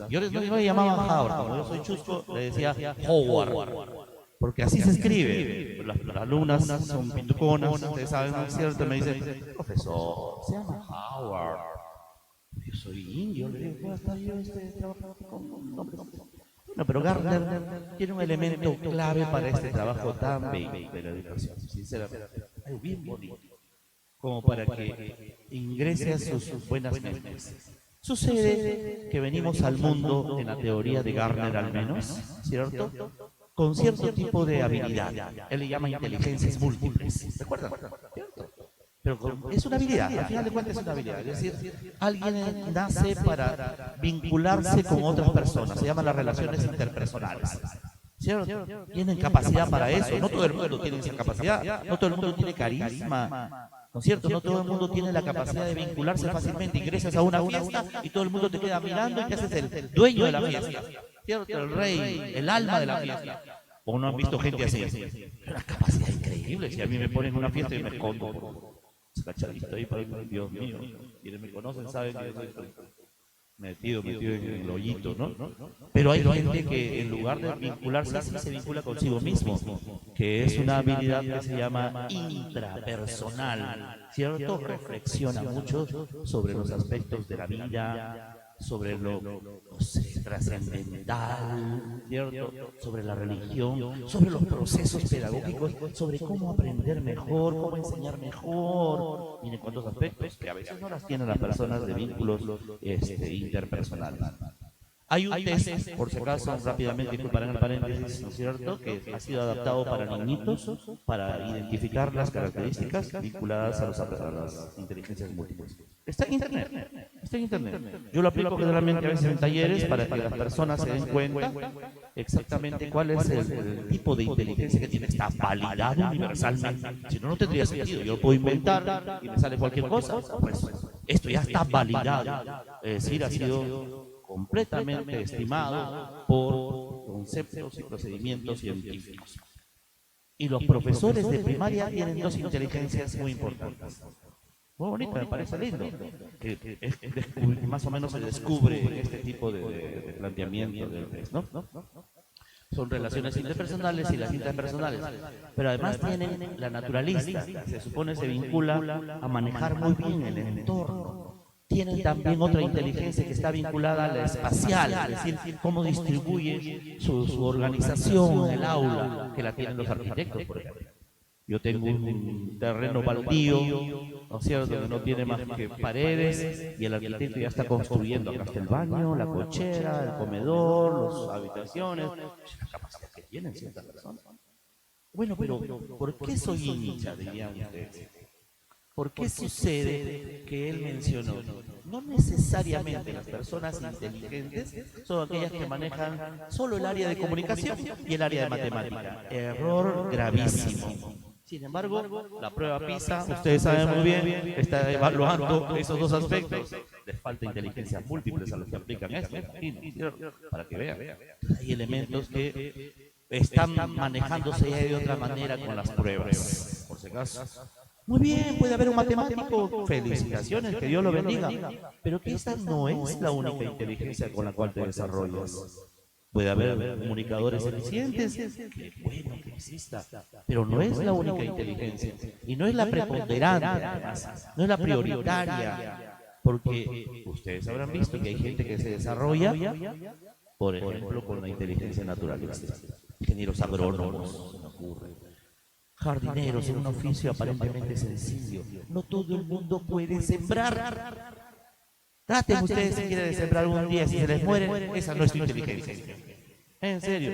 Yo no me llamaban Howard, como yo soy chusco, le decía Howard. Porque así se escribe. Las alumnas son pintuconas, ustedes saben, ¿no es cierto? Me dicen, profesor, se llama Howard. Yo soy indio, le digo, ¿cómo está yo trabajando con nombres? Bueno, pero Gardner tiene un elemento clave para este trabajo tan bello de la educación, sinceramente. Algo bien bonito, como para que ingrese a sus buenas mentes. Sucede que venimos al mundo, en la teoría de Gardner al menos, ¿cierto?, con cierto tipo de habilidad. Él le llama inteligencias múltiples. ¿Recuerdan? Pero es una habilidad, al final de cuentas es una habilidad. Es decir, alguien nace para vincularse con otras personas. Se llaman las relaciones interpersonales. ¿Cierto? Tienen capacidad para eso. No todo el mundo tiene esa capacidad. No todo el mundo tiene carisma. ¿No es cierto? No todo el mundo tiene la capacidad de vincularse fácilmente. Ingresas a una fiesta y todo el mundo te queda mirando y te haces el dueño de la fiesta. ¿Cierto? El rey, el alma de la fiesta. ¿O no han visto gente así? Una capacidad increíble. Si a mí me ponen en una fiesta y me escondo por cachadito ahí, para Dios mío. Quienes me conocen saben que yo soy metido en el hoyito, ¿no? Pero hay gente que en lugar de vincularse así, se vincula consigo mismo, que es una habilidad que se llama intrapersonal, ¿cierto? Reflexiona mucho sobre los aspectos de la vida, sobre lo trascendental, ¿cierto?, sobre la religión, sobre los procesos pedagógicos, sobre cómo aprender mejor, cómo enseñar mejor. Miren cuántos aspectos que a veces no las tienen las personas de vínculos interpersonales. Hay un test, por si acaso, rápidamente, disculparán el paréntesis, ¿no es cierto?, que ha sido adaptado para niñitos, para identificar las características vinculadas a las inteligencias múltiples. Está en internet, está en internet. Yo lo aplico generalmente a veces en talleres para que las personas se den cuenta exactamente cuál es el tipo de inteligencia que tiene. Está validado universalmente. Si no, no tendría sentido. Yo lo puedo inventar y me sale cualquier cosa. Pues esto ya está validado. Es decir, ha sido completamente estimado por conceptos y procedimientos científicos. Y los profesores de primaria tienen dos inteligencias muy importantes. Muy bonito, me parece lindo. Que más o menos se descubre este tipo de planteamiento del test, ¿no? Son relaciones interpersonales y las interpersonales. Pero además tienen la naturalista, que se supone se vincula a manejar muy bien el entorno. Tienen también otra inteligencia que está vinculada a la espacial, es decir, cómo distribuye su organización en el aula, que la tienen los arquitectos, por ejemplo. Yo tengo un terreno baldío, ¿no es cierto?, que no tiene más que paredes, y el arquitecto ya está construyendo. Acá está el baño, la cochera, el comedor, las habitaciones. Es la capacidad que tienen ciertas personas. Bueno, pero ¿por qué soy hincha, dirían ustedes? ¿Por qué sucede que él mencionó? No necesariamente las personas inteligentes son aquellas que manejan solo el área de comunicación y el área de matemática. Error gravísimo. Sin embargo, la prueba PISA, ustedes saben muy bien, está evaluando esos dos aspectos. Les falta inteligencias múltiples a los que aplican esto, para que vean. Hay elementos que están manejándose de otra manera con las pruebas, por si acaso. Muy bien, puede haber un matemático, felicitaciones, que Dios lo bendiga, pero que esa no es la única inteligencia con la cual te desarrollas. Puede haber comunicadores eficientes, qué bueno que exista, pero no es la única inteligencia, y no es la preponderante, además, no es la prioritaria, porque ustedes habrán visto que hay gente que se desarrolla, por ejemplo, con la inteligencia naturalista, ingenieros agrónomos, se me ocurre, jardineros, en un oficio aparentemente sencillo. No todo el mundo puede sembrar. Traten ustedes si quieren sembrar un día, si se les muere, esa no es su inteligencia. En serio.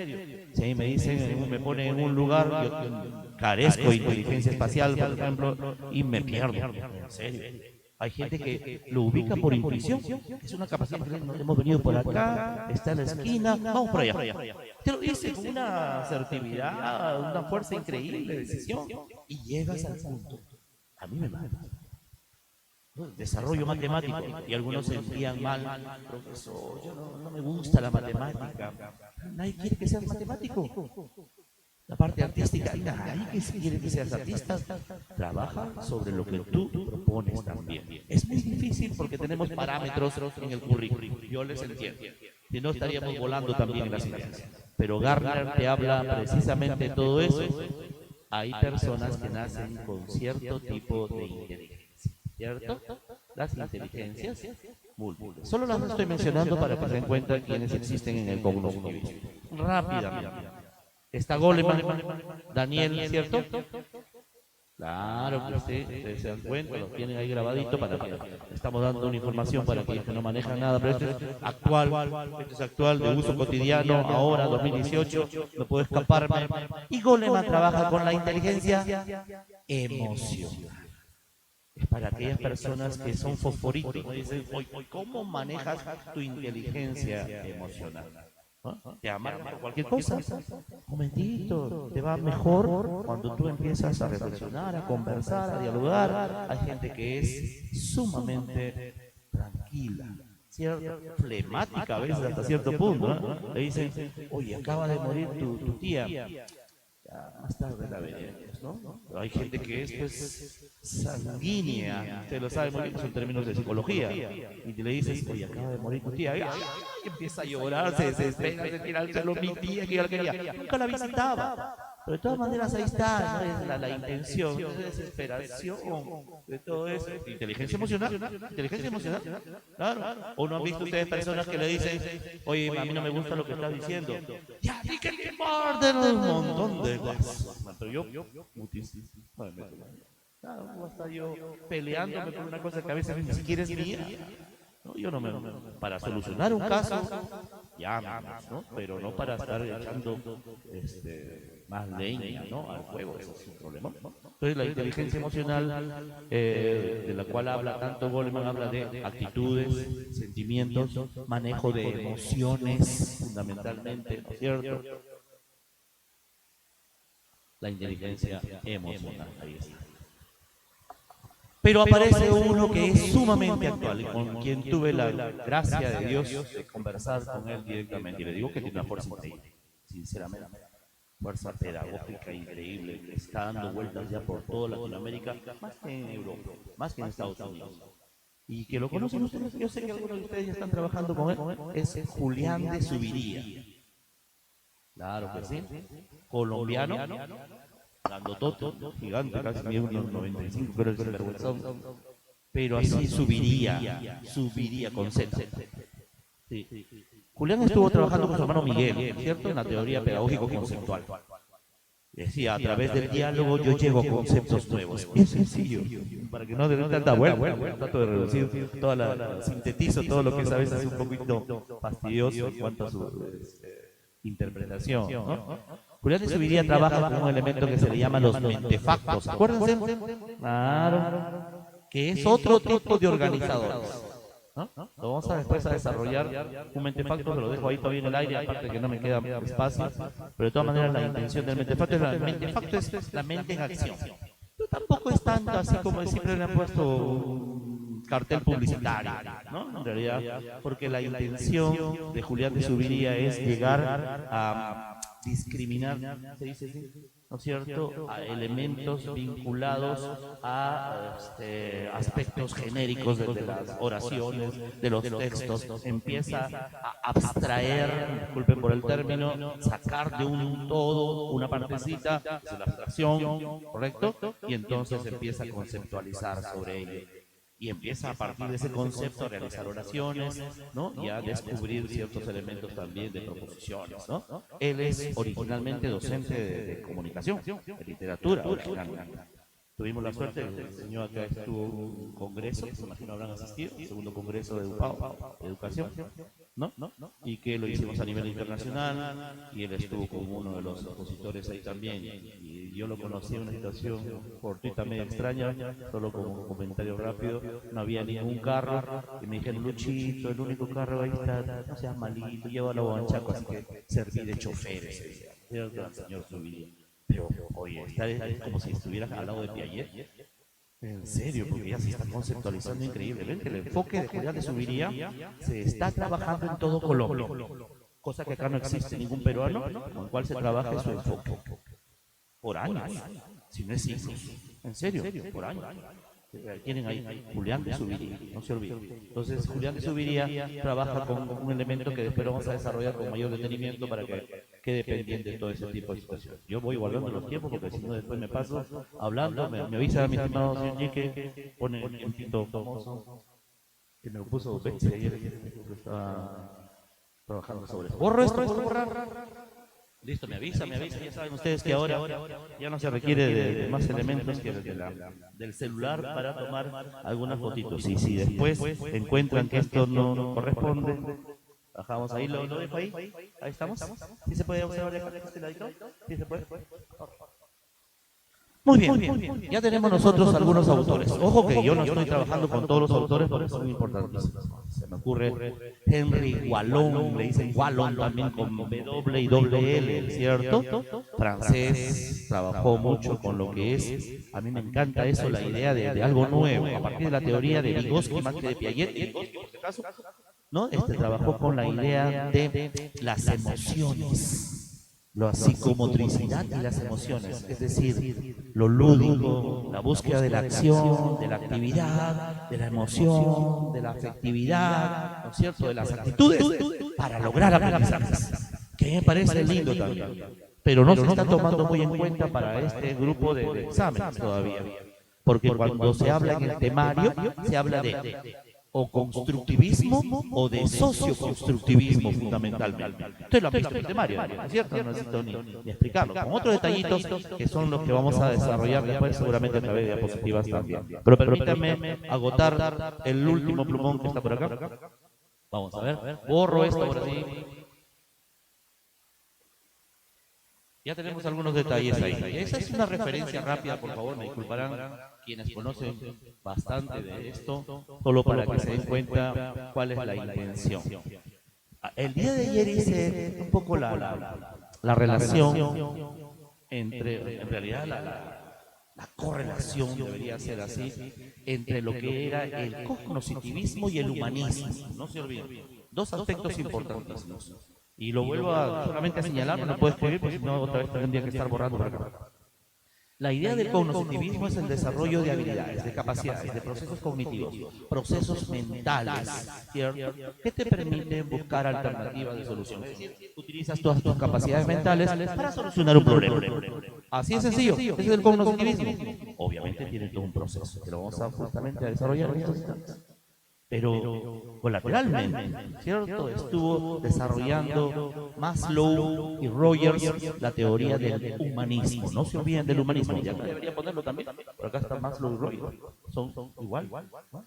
Si ahí me dicen, me ponen en un lugar, yo carezco de inteligencia espacial, por ejemplo, y me pierdo. En serio. Hay gente que lo ubica por intuición, es una capacidad. Hemos venido por acá, está en la esquina, vamos por allá. Te lo dice con una asertividad, una fuerza increíble de decisión, y llegas al punto. A mí me mata. Desarrollo matemático, y algunos se sentían mal, profesor, yo no me gusta la matemática. Nadie quiere que seas matemático. La parte artística, nadie que quiere que seas artista. Trabaja sobre lo que tú propones también. Es muy difícil porque tenemos parámetros en el currículum. Yo les entiendo. Si no, estaríamos volando también en las ideas. Pero Gardner te habla precisamente de todo eso. Hay personas que nacen con cierto tipo de inteligencia, ¿cierto? Las inteligencias múltiples. Solo las estoy mencionando para que se den cuenta quiénes existen en el cognitivismo. Rápidamente. Está Goleman, Daniel, ¿cierto? Claro que ustedes se dan cuenta, lo tienen ahí grabadito para que estamos dando una información para aquellos que no manejan nada, pero esto es actual, de uso cotidiano, ahora, 2018, no puedo escaparme. Y Goleman trabaja con la inteligencia emocional. Es para aquellas personas que son fosforitos, ¿no? Dicen, ¿cómo manejas tu inteligencia emocional? ¿No? Te amargan por cualquier cosa. Un momentito, te va mejor cuando tú empiezas a reflexionar, a conversar, a dialogar. Hay gente que es sumamente tranquila, ¿cierto? Flemática a veces hasta cierto punto, ¿no? Le dicen, oye, acaba de morir tu tía. Ya más tarde la veremos, ¿no? Pero hay gente que es pues sanguínea, usted lo sabe muy bien, son términos de psicología, y te le dices, oye, acaba de morir tu tía, y empieza a llorar, se desespera, se tira al suelo, mi tía que yo la quería, nunca la visitaba, pero de todas maneras ahí está, ¿no? la intención, de desesperación, de todo eso, inteligencia emocional, claro. O no han visto ustedes personas que le dicen, oye, a mí no me gusta lo que estás diciendo, ya, di que te morden un montón de cosas, pero yo, mutísimo, claro, hasta yo peleándome por una cosa que a veces ni siquiera es mía. No, yo no me. Para solucionar un caso, llámanos, ¿no? Pero no para estar echando más leña, ¿no? Al fuego, eso es un problema, ¿no? Entonces, la inteligencia emocional, de la cual habla tanto Goleman, habla de actitudes, sentimientos, manejo de emociones, fundamentalmente, ¿no es cierto? La inteligencia emocional, ahí está. Pero aparece uno que es sumamente actual y con quien tuve la gracia de Dios de conversar con él directamente. Y le digo que tiene una fuerza increíble, sinceramente. Fuerza pedagógica increíble, que está dando vueltas ya por toda Latinoamérica, más que en Europa, más que en Estados Unidos. Y que lo conocen ustedes, yo sé que algunos de ustedes ya están trabajando con él, es Julián de Subiría. Claro que sí. Colombiano. Grandototo, gigante, casi mide 1,95, pero es sinvergüenzón. Pero así subiría con Z. Sí. Julián estuvo trabajando con su hermano Miguel, ¿cierto? En la teoría pedagógico conceptual. Decía, a través del diálogo yo llego a conceptos nuevos. Es sencillo, para que no den tanta vuelta, trato de reducir sintetizo todo lo que es a veces un poquito fastidioso en cuanto a su interpretación, ¿no? Julián de Zuviría trabaja con un elemento que se le llama los mentefactos, acuérdense, claro, que es otro tipo de organizadores, ¿no? Lo vamos a después a desarrollar un mentefacto, que lo dejo ahí todavía en el aire, aparte que no me queda espacio, pero de todas maneras la intención del mentefacto es la mente en acción. Pero tampoco es tanto así como siempre le han puesto un cartel publicitario, ¿no? En realidad, porque la intención de Julián de Zuviría es llegar a discriminar, ¿se dice así? ¿No es cierto?, a elementos vinculados a aspectos genéricos de las oraciones, de los textos. Empieza a abstraer, disculpen por el término, sacar de un todo una partecita, es la abstracción, ¿correcto? Y entonces empieza a conceptualizar sobre ello. Y empieza a partir de ese concepto a realizar oraciones, ¿no? Y a descubrir ciertos elementos también de proposiciones, ¿no? Él es originalmente docente de comunicación, de literatura, originalmente. Tuvimos la suerte, el señor acá estuvo en un congreso, me imagino habrán asistido, el segundo congreso de educación, ¿no? Y que lo hicimos a nivel internacional, y él estuvo como uno de los expositores ahí también, y yo lo conocí en una situación fortuita, medio extraña, solo como un comentario rápido, no había ningún carro, y me dijeron, Luchito, el único carro ahí está, no seas malito, llévalo a Huanchaco, así que serví de choferes, ¿cierto? El señor Zuviría. Pero, oye, es como si estuvieras al lado de Piaget. En serio, porque ya se está conceptualizando increíblemente. El enfoque de Julián de Zuviría se está trabajando en todo Colombia, cosa que acá no existe ningún peruano con el cual se trabaje su enfoque. Por años, si no es siglos. En serio, por años. Tienen ahí Julián de Zuviría, no se olviden. Entonces, Julián de Zuviría trabaja con un elemento que después vamos a desarrollar con mayor detenimiento para que quede pendiente de todo ese tipo de situaciones. Yo voy guardando los tiempos porque si no después me paso hablando, me avisa mi estimado señor Ñique, pone el tiempito famoso que me lo puso Betsy ayer, que estaba trabajando sobre eso. Borro esto, borrar. Listo, me avisa, ya saben ustedes que ahora ya no se requiere de más elementos que del celular para tomar algunas fotitos. Y si después encuentran que esto no corresponde, bajamos ahí, lo dejo ahí, ahí estamos. ¿Sí se puede observar este ladito? ¿Sí se puede? Muy bien, ya tenemos nosotros algunos autores. Ojo que yo no estoy trabajando con todos los autores porque son importantísimos. Se me ocurre Henry Wallon, le dicen Wallon también con W y doble L, ¿cierto? Francés, trabajó mucho con lo que es, a mí me encanta eso, la idea de algo nuevo, a partir de la teoría de Vygotsky más que de Piaget, por si acaso, ¿no? Trabajó con la idea de las emociones. La psicomotricidad y las emociones, es decir, lo lúdico, la búsqueda de la acción, de la actividad, de la emoción, de la afectividad, ¿no es cierto?, de las actitudes, para lograr aprendizajes, que me parece lindo también, pero no se está tomando muy en cuenta para este grupo de exámenes todavía, porque cuando se habla en el temario, se habla de o constructivismo o de socioconstructivismo fundamentalmente. Ustedes lo han visto en el temario, ¿no es cierto? No necesito ni explicarlo. Con otros detallitos que son los que vamos a desarrollar después seguramente a través de diapositivas también. Pero permítanme agotar el último plumón que está por acá. Vamos a ver. Borro esto por así. Ya tenemos algunos detalles ahí. Esa es una referencia rápida, por favor, me disculparán quienes conocen bastante de esto, solo para que se den cuenta cuál es la intención. El día de ayer hice un poco la relación entre, en realidad la correlación debería ser así, entre lo que era el cognoscitivismo y el humanismo. No se olviden, dos aspectos importantísimos. Y lo vuelvo solamente a señalar, no puedo escribir, porque si no otra vez tendría que estar borrando por acá. La idea del cognoscitivismo es el desarrollo de habilidades, de capacidades, de procesos cognitivos, procesos mentales, ¿cierto?, que te permiten buscar alternativas de solución. Es decir, utilizas todas tus capacidades mentales para solucionar un problema. Así es sencillo, ese es el cognoscitivismo. Obviamente tiene todo un proceso, que lo vamos a justamente a desarrollar en estos instantes. pero colateralmente, ¿cierto? Estuvo desarrollando Maslow y Rogers la teoría del humanismo. No se olviden del humanismo, ya debería ponerlo también, pero acá está Maslow y Rogers, son igual, ¿no?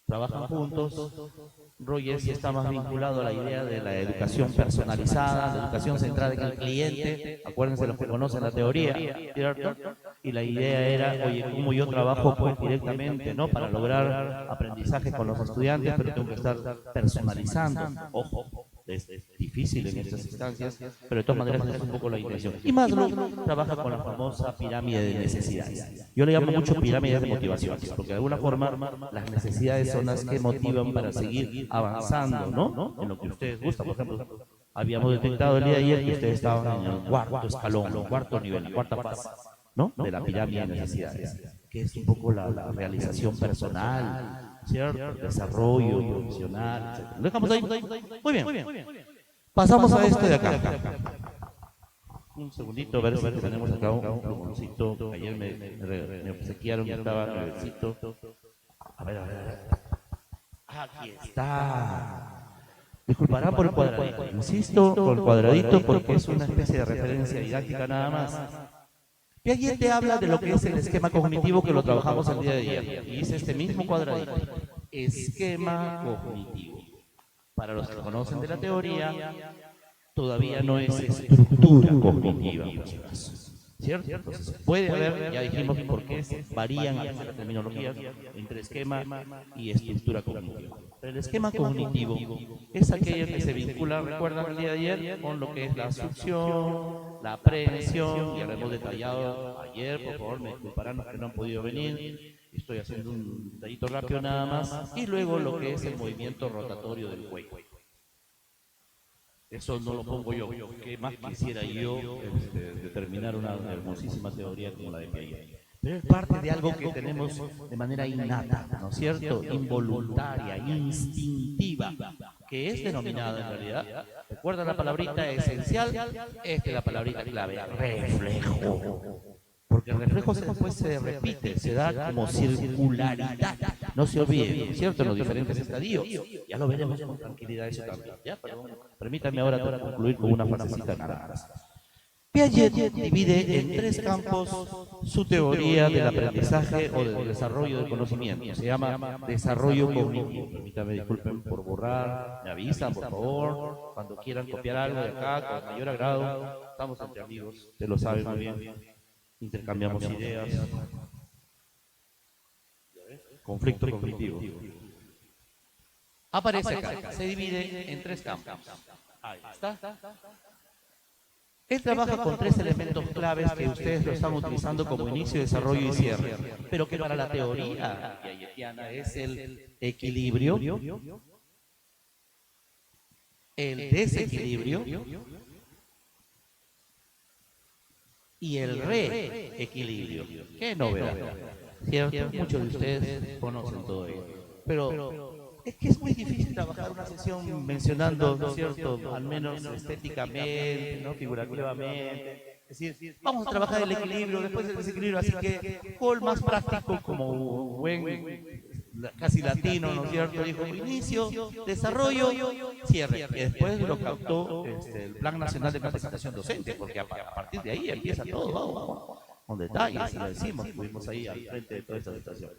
Trabajan juntos. Rogers está más vinculado a la idea de la educación personalizada, la educación centrada en el cliente. Acuérdense los que conocen la teoría, ¿cierto? Y la idea era, oye, ¿cómo yo trabajo pues directamente, ¿no? Para lograr aprendizaje con los estudiantes, pero tengo que estar personalizando. Ojo, es difícil en estas instancias, pero de todas maneras es un poco la intención. Y Maslow trabaja con la famosa pirámide de necesidades. Yo le llamo mucho pirámide de motivaciones, porque de alguna forma las necesidades son las que motivan para seguir avanzando, ¿no? En lo que ustedes gustan. Por ejemplo, habíamos detectado el día de ayer que ustedes estaban en el cuarto escalón, el cuarto nivel, la cuarta fase, ¿no? De la pirámide de necesidades, que es un poco la realización personal, ¿cierto? El desarrollo profesional, etc. ¿Lo dejamos ahí? Muy bien. Pasamos a esto de acá. Un segundito, a ver si tenemos acá un plumoncito. Ayer me obsequiaron que estaba nuevecito. A ver. Aquí está. Disculparán por el cuadradito. Insisto con el cuadradito porque es una especie de referencia didáctica nada más. Piaget te habla de lo que es el esquema cognitivo, que lo trabajamos el día de ayer. Y es este mismo cuadradito. Esquema cognitivo. Para los que conocen de la teoría, todavía no es estructura cognitiva, ¿cierto? Entonces, puede haber, ya dijimos por qué varían las terminologías entre esquema y estructura cognitiva. Pero el esquema cognitivo es aquello que se vincula, recuerdan el día de ayer, con lo que es la asunción, la aprehensión, ya lo hemos detallado ayer, por favor, me disculparán los que no han podido venir, estoy haciendo un detallito rápido nada más, y luego lo que es el movimiento rotatorio del cuello. Eso no lo pongo yo, ¿qué más quisiera yo determinar una hermosísima teoría como la de Piaget? Pero es parte de algo que tenemos de manera innata, ¿no es cierto? Involuntaria, instintiva, que es denominada en realidad, recuerda la palabrita esencial, esta es la palabrita clave, reflejo. Porque el reflejo después se repite, se da como circularidad, no se olvide, ¿cierto? En los diferentes estadios. Ya lo veremos con tranquilidad eso también. ¿Ya? Permítanme ahora concluir con una frasecita nada más. Piaget divide en tres campos su teoría del aprendizaje o del desarrollo del conocimiento. Se llama desarrollo cognitivo. Permítanme, disculpen por borrar, me avisan por favor, cuando quieran copiar algo de acá con mayor agrado. Estamos entre amigos, ustedes lo saben muy bien. Intercambiamos ideas. Conflicto cognitivo. Aparece acá, se divide en tres campos. Ahí está. Él trabaja con tres elementos claves que ustedes lo están utilizando como inicio, desarrollo y cierre, pero que para la teoría piagetiana es el equilibrio, el desequilibrio y el reequilibrio. Qué novedad, ¿cierto? Muchos de ustedes conocen todo ello, pero es que es muy difícil trabajar una sesión mencionando, ¿no es cierto?, al menos estéticamente, ¿no?, figurativamente. Es decir, vamos a trabajar el equilibrio, después el desequilibrio, así que Paul, más práctico, como buen casi latino, ¿no es cierto?, dijo inicio, desarrollo, cierre. Y después lo captó el Plan Nacional de Capacitación Docente, porque a partir de ahí empieza todo, vamos, con detalles, lo decimos, estuvimos ahí al frente de toda esta situación.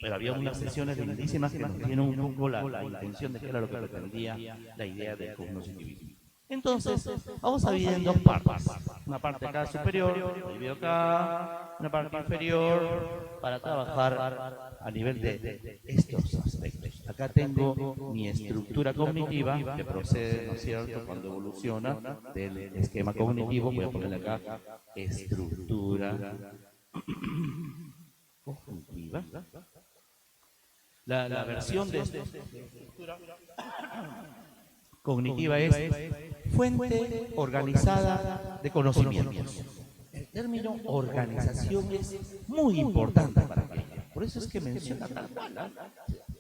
Pero había unas sesiones lindísimas que nos dieron un poco la intención de qué era lo que pretendía la idea del cognitivismo. Entonces, vamos a dividir en dos partes. Una parte acá superior, divido acá, una parte inferior, para trabajar a nivel de estos aspectos. Acá tengo mi estructura cognitiva, que procede, ¿no es cierto?, cuando evoluciona del esquema cognitivo. Voy a ponerle acá estructura cognitiva. La versión de esta estructura cognitiva es fuente organizada de conocimientos. El término organización es muy importante para ella. Por eso es que menciona tal cual.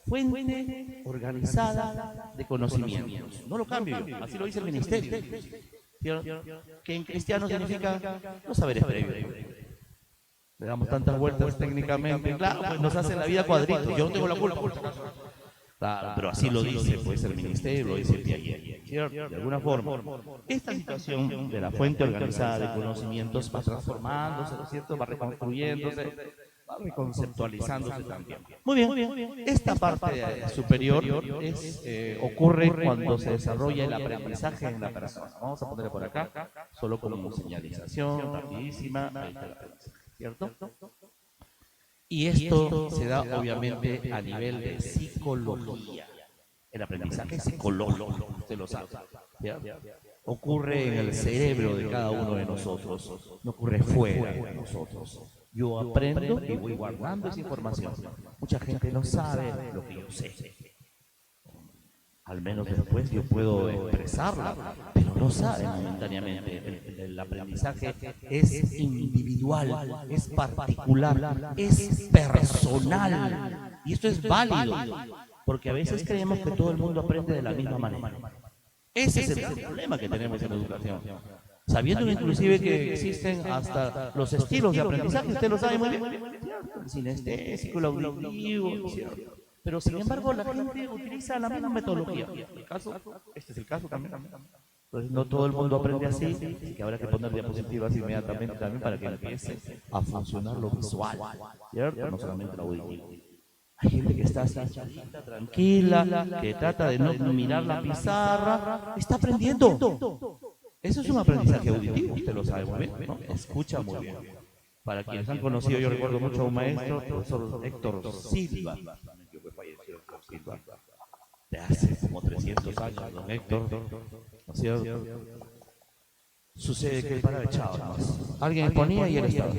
Fuente organizada de conocimientos. No lo cambio yo, así lo dice el ministerio. Que en cristiano significa los saberes previos. Le damos tantas vueltas técnicamente. Claro, pues nos hacen la vida cuadritos. Yo no tengo la culpa, por si acaso. Claro, pero así lo dice pues el ministerio, lo dice Piaget, ¿cierto? De alguna forma. Esta situación de la fuente organizada de conocimientos va transformándose, ¿no es cierto? Va reconstruyéndose, va reconceptualizándose también. Muy bien. Esta parte superior ocurre cuando se desarrolla el aprendizaje en la persona. Vamos a ponerle por acá, solo como señalización rapidísima, ahí está el aprendizaje, ¿cierto? Y esto se da obviamente a nivel de psicología. El aprendizaje psicológico, usted lo sabe. ¿Ya? Ocurre en el cerebro de cada uno de nosotros, no ocurre fuera de nosotros. Yo aprendo y voy guardando esa información. Mucha gente no sabe lo que yo sé. Al menos después yo puedo expresarla, pero no sabe momentáneamente. El aprendizaje es individual, es particular, es personal. Y esto es válido, porque a veces creemos que todo el mundo aprende de la misma manera. Ese es el problema que tenemos en la educación. Sabiendo inclusive que existen hasta los estilos de aprendizaje, usted lo sabe muy bien. El sinestésico, el auditivo, ¿cierto? Pero sin embargo la gente utiliza la misma metodología. Este es el caso también. Entonces no todo el mundo aprende así, así que habrá que poner diapositivas inmediatamente también para que empiece a funcionar lo visual, ¿cierto? No solamente lo auditivo. Hay gente que está así, tranquila, que trata de no mirar la pizarra, está aprendiendo. Eso es un aprendizaje auditivo, usted lo sabe muy bien, ¿no? Escucha muy bien. Para quienes han conocido, yo recuerdo mucho a un maestro, el profesor Héctor Silva, de hace como 300 años, don Héctor, ¿no es cierto? Sucede que él paraba echado más. Alguien exponía y él estaba.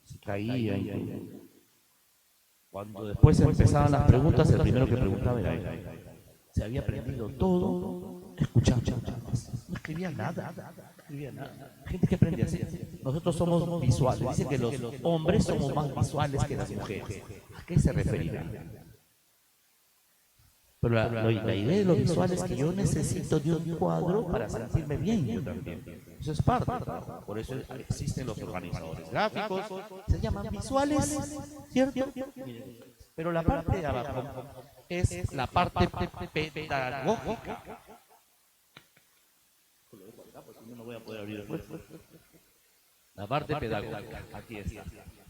Se caía. Cuando después empezaban las preguntas, el primero que preguntaba era él. Se había aprendido todo, escuchando. No escribía nada. Gente que aprende así. Nosotros somos visuales. Dice que los hombres somos más visuales que las mujeres. ¿A qué se referirá? Pero la idea de lo visual es que yo necesito de un cuadro para sentirme bien yo también. Eso es parte. Por eso existen los organizadores gráficos, se llaman visuales, ¿cierto? Pero la parte de abajo es la parte pedagógica. No voy a poder abrir después. La parte pedagógica, aquí está.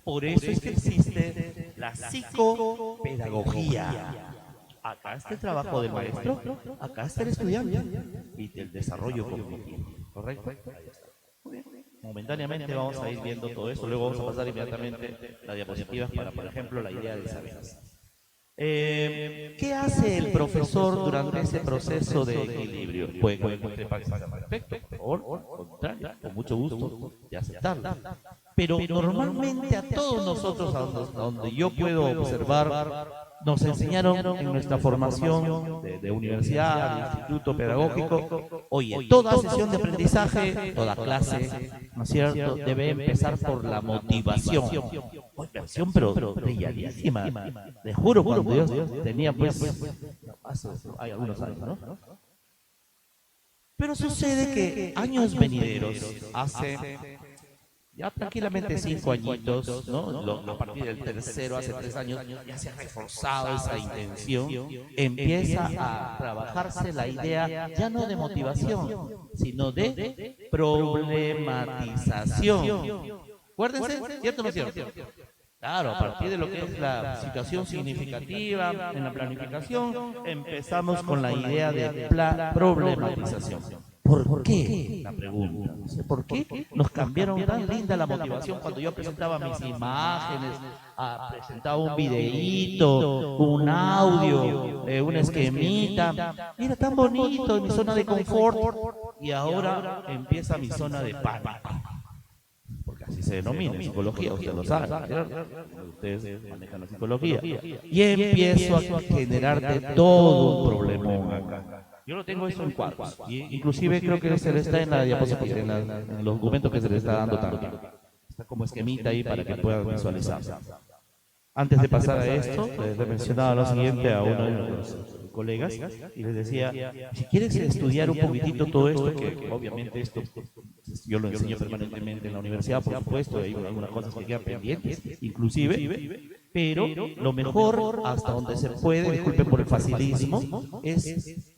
Por eso es que existe la psicopedagogía. Acá está el trabajo del maestro, acá está el estudiante y el desarrollo cognitivo, ¿correcto? Ahí está. Momentáneamente vamos a ir viendo todo esto, luego vamos a pasar inmediatamente las diapositivas para, por ejemplo, la idea de saberes. ¿Qué hace el profesor durante ese proceso de equilibrio? Puede participar al respecto, por favor, contrario, con mucho gusto de aceptarlo. Pero normalmente a todos nosotros, a donde yo puedo observar, nos enseñaron en nuestra formación de universidad, de instituto pedagógico, oye, toda sesión de aprendizaje, toda clase, ¿no es cierto?, debe empezar por la motivación. Motivación, pero brillantísima. Les juro, cuando yo tenía, pues, hay algunos años, ¿no? Pero sucede que años venideros, hace ya tranquilamente 5 añitos, ¿no? A partir del tercero, hace 3 años, ya se ha reforzado esa intención, empieza a trabajarse la idea ya no de motivación, sino de problematización. Acuérdense, ¿cierto o no es cierto? Claro, a partir de lo que es la situación significativa en la planificación, empezamos con la idea de problematización. ¿Por qué? La pregunta. ¿Por qué nos cambiaron tan linda la motivación cuando yo presentaba mis imágenes, presentaba un videíto, un audio, un esquemita? Mira, tan bonito, mi zona de confort. Y ahora empieza mi zona de pánico. Porque así se denomina en psicología, usted lo sabe. Ustedes manejan la psicología. Y empiezo a generarte todo un problemón acá. Yo lo tengo eso en cuadros, inclusive creo que se le está en la diapositiva, en los documentos que se le está dando también. Está como esquemita ahí para que puedan visualizar. Antes de pasar a esto, le mencionaba lo siguiente a uno de los colegas y les decía, si quieres estudiar un poquitito todo esto, que obviamente esto yo lo enseño permanentemente en la universidad, por supuesto, hay algunas cosas que quedan pendientes, inclusive, pero lo mejor, hasta donde se puede, disculpen por el facilismo, es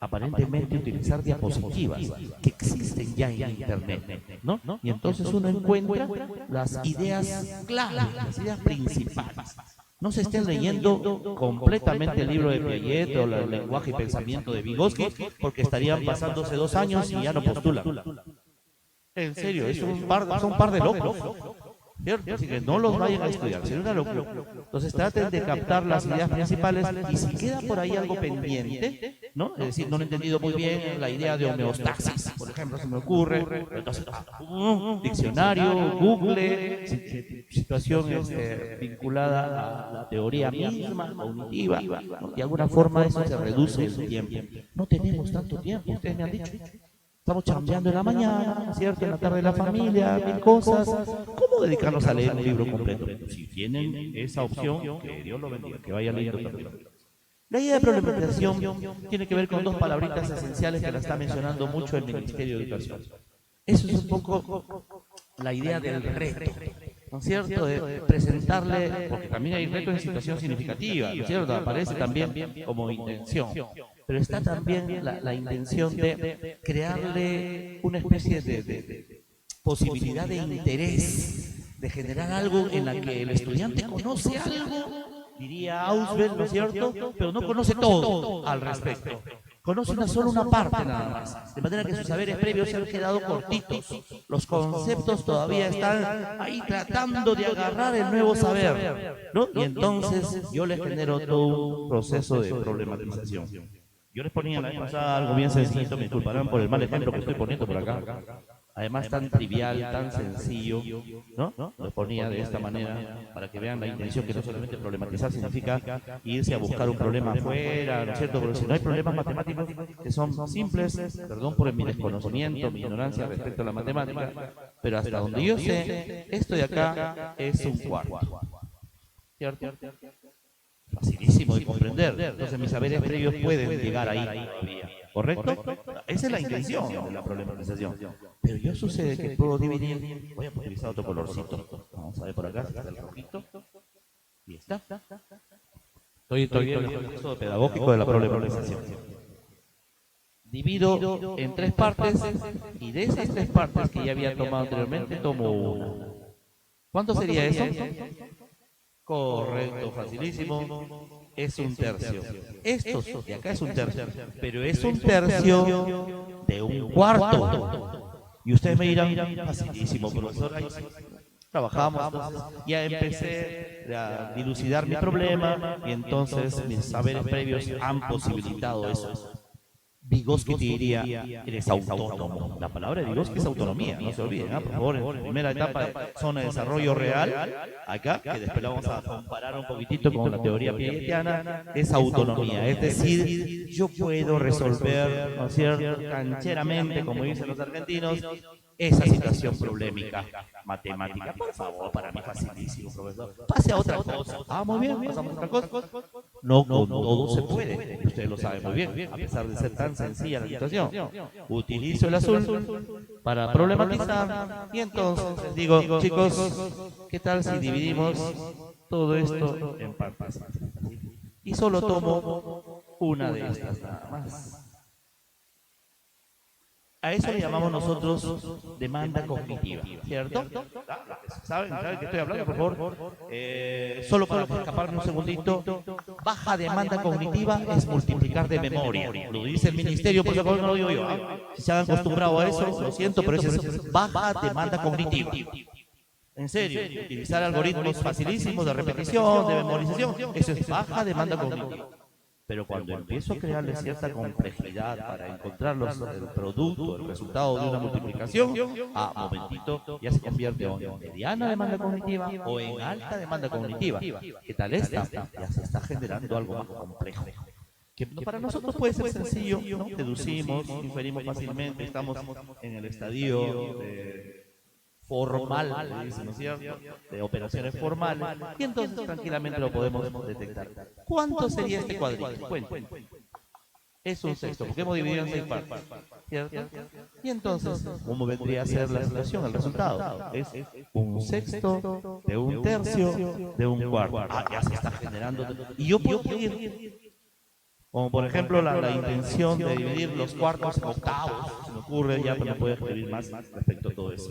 aparentemente utilizar diapositivas que existen ya en internet, ¿no? Y entonces uno encuentra las ideas claves, las ideas principales. No se estén leyendo completamente el libro de Piaget o el lenguaje y pensamiento de Vygotsky, porque estarían pasándose 2 años y ya no postulan. En serio, son un par de locos. ¿Cierto? Así que no los vayan a estudiar, sería una locura. Entonces traten de captar las ideas principales y si queda por ahí algo pendiente, ¿no? Es decir, no he entendido muy bien la idea de homeostasis, por ejemplo, se me ocurre. Entonces, diccionario, Google, situación vinculada a la teoría misma, cognitiva, ¿no? De alguna forma eso se reduce el tiempo. No tenemos tanto tiempo, ustedes me han dicho. Estamos chambeando en la mañana, ¿cierto? En la tarde de la familia, mil cosas. ¿Cómo dedicarnos a leer un libro completo? Si tienen esa opción, que Dios lo bendiga, que vaya leyendo también. La idea de problematización tiene que ver con 2 palabritas esenciales que la está mencionando mucho el Ministerio de Educación. Eso es un poco la idea del reto, ¿no es cierto? De presentarle, porque también hay retos en situación significativa, ¿no es cierto? Aparece también como intención. Pero está también la intención de crearle una especie de posibilidad de interés, de generar algo en la que el estudiante conoce algo, diría Ausubel, ¿no es cierto? Pero no conoce todo al respecto. Conoce solo una parte nada más, de manera que sus saberes previos se han quedado cortitos. Los conceptos todavía están ahí tratando de agarrar el nuevo saber, ¿no? Y entonces yo les genero todo un proceso de problematización. Yo les ponía la vez pasada algo bien sencillito, me disculparán por el mal ejemplo que estoy poniendo por acá. Además tan trivial, tan sencillo, ¿no? Lo ponía de esta manera para que vean la intención, que no solamente problematizar significa irse a buscar un problema afuera, ¿no es cierto? Porque si no hay problemas matemáticos que son simples, perdón por mi desconocimiento, mi ignorancia respecto a la matemática, pero hasta donde yo sé, esto de acá es un cuarto, ¿cierto? Facilísimo de comprender, entonces mis saberes previos pueden llegar ahí todavía, ¿correcto? Esa es la intención de la problematización. Pero yo sucede que puedo dividir, voy a utilizar otro colorcito, vamos a ver por acá, está el rojito, y está. Estoy viendo el método pedagógico de la problematización. Divido en 3 partes y de esas 3 partes que ya había tomado anteriormente, tomo una. ¿Cuánto sería eso? Correcto, facilísimo. Es un tercio. Esto de acá es un tercio, pero es un tercio de un cuarto. Y ustedes me dirán, facilísimo, profesor. Ahí trabajamos, entonces ya empecé a dilucidar mi problema y entonces mis saberes previos han posibilitado eso. Vygotsky te diría, eres autónomo. La palabra de Vygotsky es autonomía, no se olviden, por favor, en la primera etapa de zona de desarrollo real, acá, que después la vamos a comparar un poquitito con la teoría piagetiana, es autonomía, es decir, yo puedo resolver, ¿no es cierto?, cancheramente, como dicen los argentinos, esa situación problemática matemática. Por favor, para mí facilísimo, profesor. Pase a otra cosa. Ah, muy bien, pasamos a otra cosa. No con todo se puede, ustedes lo saben muy bien, a pesar de ser tan sencilla la situación. Utilizo el azul para problematizar y entonces digo, chicos, ¿qué tal si dividimos todo esto en partes? Y solo tomo una de estas nada más. A eso le llamamos nosotros demanda cognitiva, ¿cierto? ¿Saben qué estoy hablando, por favor? Solo para escaparme un segundito, baja demanda cognitiva es multiplicar de memoria. Lo dice el ministerio, por eso no lo digo yo. Si se han acostumbrado a eso, lo siento, pero es baja demanda cognitiva. En serio, utilizar algoritmos facilísimos de repetición, de memorización, eso es baja demanda cognitiva. Pero cuando empiezo a crearle cierta complejidad para encontrar el producto, el resultado de una multiplicación, momentito, ya se convierte en mediana demanda cognitiva o en alta demanda cognitiva. ¿Qué tal esta? Ya se está generando algo más complejo. Que para nosotros puede ser sencillo, ¿no? Deducimos, inferimos fácilmente, estamos en el estadio de formal, ¿no es cierto? De operaciones formales, y entonces tranquilamente lo podemos detectar. ¿Cuánto sería este cuadrito? Cuenten. Es un sexto, porque hemos dividido en 6 partes, ¿cierto? Y entonces, ¿cómo vendría a ser la situación, el resultado? Es un sexto, de un tercio, de un cuarto. Ah, ya se está generando. Y yo puedo pedir, como por ejemplo la intención de dividir los cuartos en octavos, se me ocurre, ya pero no puedo escribir más respecto a todo eso.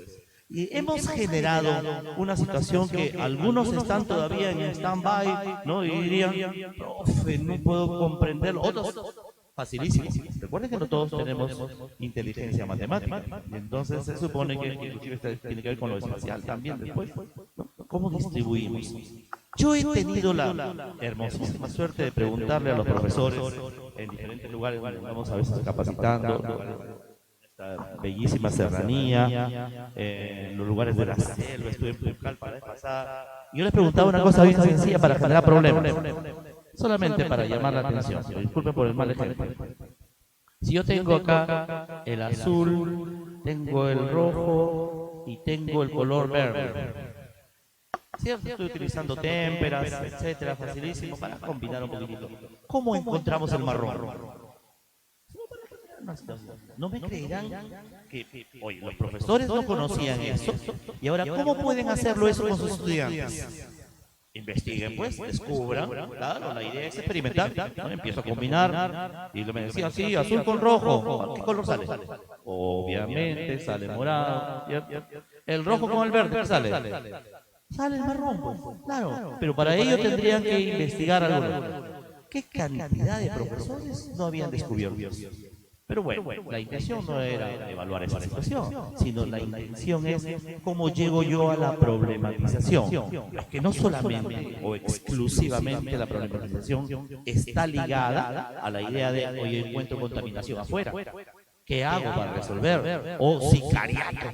Y hemos generado una situación que algunos están todavía en stand-by, ¿no? Y dirían, profe, no puedo comprenderlo. Otros, facilísimo. Recuerden que no todos tenemos inteligencia matemática. Y entonces se supone que inclusive tiene que ver con lo espacial también después, ¿no? ¿Cómo distribuimos? Yo he tenido la hermosísima suerte de preguntarle a los profesores en diferentes lugares donde vamos a veces capacitando, esta bellísima serranía, en los lugares de la selva, estuve en Pucal para la vez pasada. Yo les preguntaba una cosa bien sencilla para generar problemas, solamente para llamar la atención. Disculpen por el mal ejemplo. Si yo tengo acá el azul, tengo el rojo y tengo el color verde, ¿cierto? Estoy utilizando témperas, etcétera, facilísimo para combinar un poquitito. ¿Cómo encontramos el marrón? No me creerán que, oye, los profesores no conocían eso. Y ahora, ¿cómo pueden hacerlo eso con sus estudiantes? Investiguen, pues, descubran. Claro, la idea es experimentar, ¿no? Empiezo a combinar y me decía así, azul con rojo. ¿Qué color sale? Obviamente sale morado. El rojo con el verde, ¿qué sale? Sale el marrón, pues, claro. Pero para ello tendrían que investigar algo. ¿Qué cantidad de profesores no habían descubierto eso? Pero bueno, la intención no era evaluar esa situación, sino la intención es cómo llego yo a la problematización. Es que no solamente o exclusivamente la problematización está ligada a la idea de, hoy encuentro contaminación afuera. ¿Qué hago para resolver? O sicariato,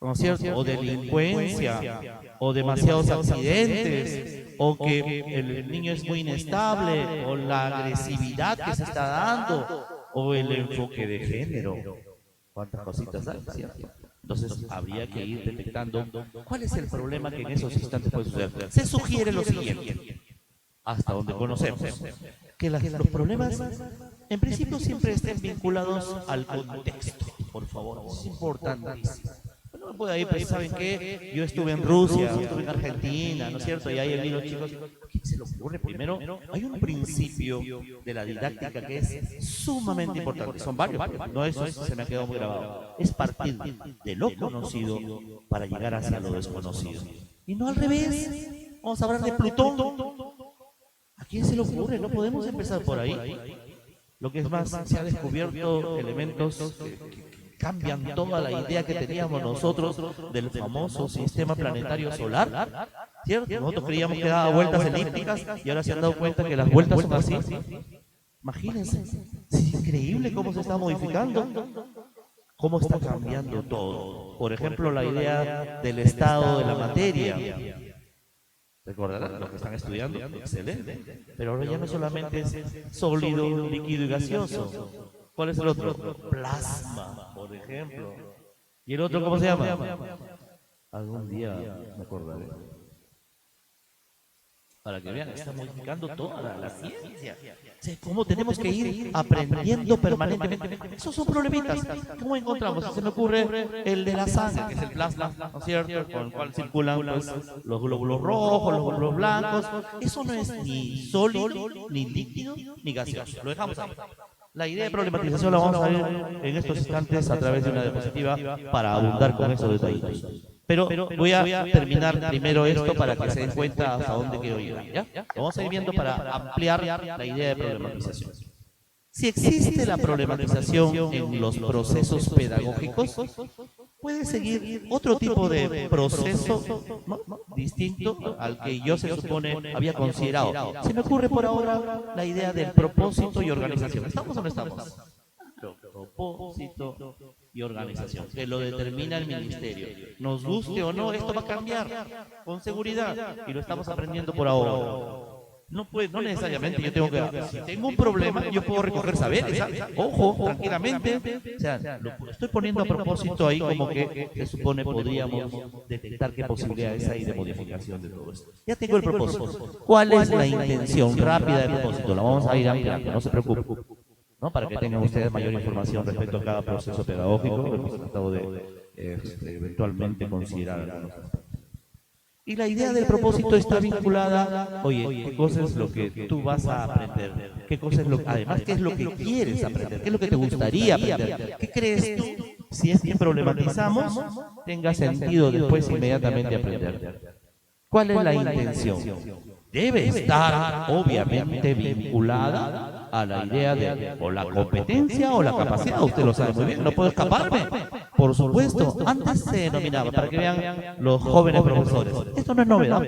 ¿no es cierto? O delincuencia, o demasiados accidentes, o que el niño es muy inestable, o la agresividad que se está dando, o el enfoque de género. ¿Cuántas cositas hay, cierto? Entonces habría que ir detectando cuál es el problema que en esos instantes puede suceder. Se sugiere lo siguiente, hasta donde conocemos, que los problemas en principio siempre estén vinculados al contexto. Por favor, es importantísimo. No puede ir, pues, ¿saben qué? Yo estuve en Rusia, estuve en Argentina, ¿no es cierto? Y ahí los chicos, ¿qué se les ocurre? Primero, hay un principio de la didáctica que es sumamente importante. Son varios, no eso se me ha quedado muy grabado. Es partir de lo conocido para llegar hacia lo desconocido. Y no al revés. Vamos a hablar de Plutón. ¿A quién se le ocurre? No podemos empezar por ahí. Lo que es más, se ha descubierto elementos que cambian toda la idea que teníamos nosotros del famoso sistema planetario solar, ¿cierto? Nosotros creíamos que daba vueltas elípticas y ahora se han dado cuenta que las vueltas son así. Imagínense, es increíble cómo se está modificando, cómo está cambiando todo. Por ejemplo, la idea del estado de la materia. ¿Recordarán lo que están estudiando? Excelente. Pero ahora ya no solamente es sólido, líquido y gaseoso. ¿Cuál es el otro? Plasma, por ejemplo. ¿Y el otro cómo se llama? Algún día me acordaré. Para que vean, está modificando toda la ciencia. O sea, ¿cómo tenemos que ir aprendiendo permanentemente? Esos son problemitas. ¿Cómo encontramos? Se me ocurre el de la sangre, que es el plasma, ¿no es cierto? Con el cual circulan, pues, los glóbulos rojos, los glóbulos blancos. Eso no es ni sólido, ni líquido, ni gaseoso. Lo dejamos ahí. La idea de problematización la vamos a ver en estos instantes a través de una diapositiva para abundar con esos detalles. Pero voy a terminar primero esto para que se den cuenta hasta dónde quiero llegar. ¿Ya? Vamos a ir viendo para ampliar la idea de problematización. Si existe la problematización en los procesos pedagógicos, puede seguir otro tipo de proceso, ¿no?, distinto al que yo se supone había considerado. Se me ocurre por ahora la idea del propósito y organización. ¿Estamos o no estamos? Propósito y organización, que lo determina el ministerio. Nos guste o no, esto va a cambiar con seguridad y lo estamos aprendiendo por ahora. no necesariamente yo tengo que, si tengo un problema, yo puedo recoger saberes, ¿sabes? Ojo, tranquilamente. O sea, lo estoy poniendo a propósito ahí como que se supone podríamos detectar qué posibilidades hay de modificación de todo esto. Ya tengo el propósito. ¿Cuál es la intención rápida del propósito? La vamos a ir ampliando, no se preocupen, ¿no? Para que tengan ustedes mayor información respecto a cada proceso pedagógico, hemos tratado de eventualmente considerar algunos aspectos. Y la idea del propósito está vinculada, oye, ¿qué cosa es lo que tú vas a aprender? ¿Qué cosa es lo, además, qué es lo que quieres aprender? ¿Qué es lo que te gustaría aprender? ¿Qué crees tú, si es que problematizamos, tenga sentido después inmediatamente aprender? ¿Cuál es la intención? Debe estar obviamente vinculada a la idea de o la competencia o la capacidad. Usted lo sabe muy bien, no puedo escaparme. Por supuesto, antes se denominaba, para que vean los jóvenes profesores, esto no es novedad.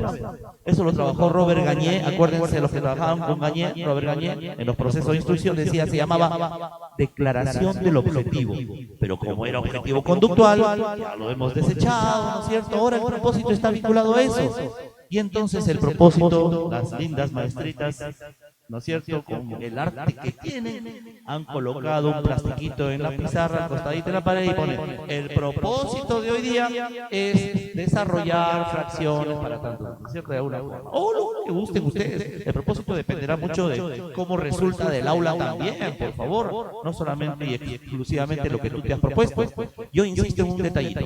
Eso lo trabajó Robert Gagné, acuérdense de los que trabajaban con Gagné, Robert Gagné, en los procesos de instrucción decía, se llamaba declaración del objetivo. Pero como era objetivo conductual, ya lo hemos desechado, ¿no es cierto? Ahora el propósito está vinculado a eso. Y entonces el propósito, las lindas maestritas, ¿no es cierto?, con el arte que tienen, han colocado un plastiquito en la pizarra, acostadito en la pared y ponen, el propósito de hoy día es desarrollar fracciones para tanto, ¿no es cierto?, de alguna forma. O lo que gusten ustedes, el propósito dependerá mucho de cómo resulta del aula también, por favor, no solamente y exclusivamente lo que tú te has propuesto. Yo insisto en un detallito.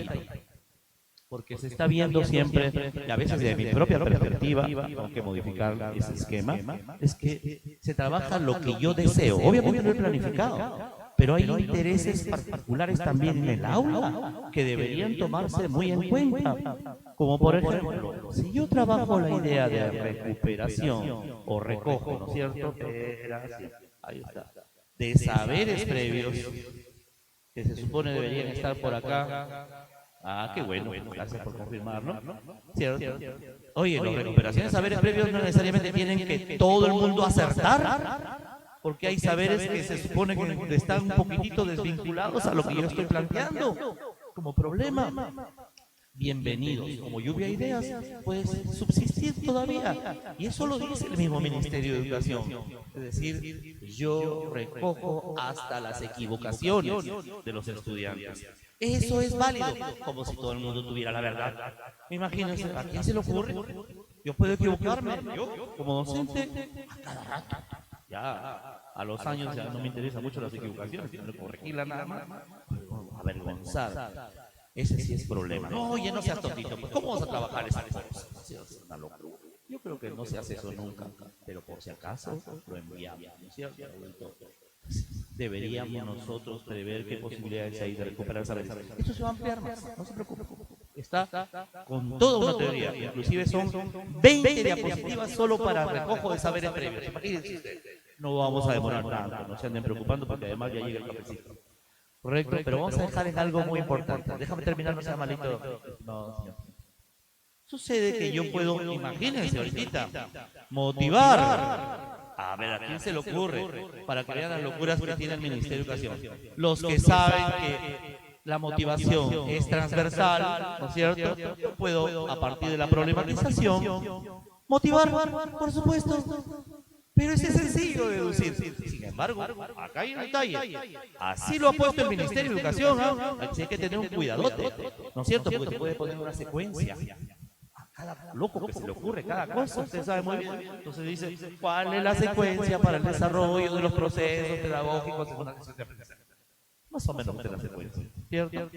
Porque se está viendo siempre, y a veces desde mi propia perspectiva, tengo que modificar ese esquema, es que se trabaja lo que yo deseo. Obviamente lo he planificado, pero hay intereses particulares también en el aula que deberían tomarse muy en cuenta. Como por ejemplo, si yo trabajo la idea de recuperación o recojo, ¿no es cierto? Ahí está. De saberes previos que se supone deberían estar por acá. Ah, qué bueno, gracias por confirmarlo. ¿Cierto? Oye, las recuperaciones de saberes previos no necesariamente tienen que todo el mundo acertar, porque hay saberes que se supone que están un poquitito desvinculados a lo que yo estoy planteando como problema. Bienvenidos, como lluvia de ideas, puedes subsistir todavía. Y eso lo dice el mismo Ministerio de Educación. Es decir, yo recojo hasta las equivocaciones de los estudiantes. Eso es válido, como si todo el mundo tuviera la verdad. Imagínense, ¿a quién se le ocurre? Yo puedo equivocarme, yo como docente, a cada rato. Ya, a los años ya no me interesan mucho las equivocaciones, sino corregirla nada más. Avergonzar. Ese sí es problema. No, oye, no seas tontito, pues ¿cómo vas a trabajar esa cosa? Es una locura. Yo creo que no se hace eso nunca, pero por si acaso lo enviamos, ¿no es cierto? Deberíamos nosotros prever qué posibilidades hay de recuperar saberes. Esto se va a ampliar más, no se preocupe. Está con toda una teoría, inclusive son 20 diapositivas solo para recojo de saberes previos. Imagínense ustedes. No vamos a demorar tanto, no se anden preocupando porque además ya llega el cafecito. Correcto, pero vamos a dejar en algo muy importante. Déjame terminar, no sea malito. No, señor. Sucede que yo puedo, imagínense ahorita, motivar. A ver, ¿a quién se le ocurre? Para que vean las locuras que tiene el Ministerio de Educación. Los que saben que la motivación es transversal, ¿no es cierto? Yo puedo, a partir de la problematización, motivar, por supuesto. Pero ese es sencillo de deducir. Sin embargo, acá hay un detalle. Así lo ha puesto el Ministerio de Educación. Así hay que tener un cuidadote, ¿no es cierto? Porque te puede poner una secuencia. Cada loco que se le ocurre, cada cosa, usted sabe muy bien. Entonces dice, ¿cuál es la secuencia para el desarrollo de los procesos pedagógicos en una sesión de aprendizaje? Más o menos usted la secuencia, ¿cierto?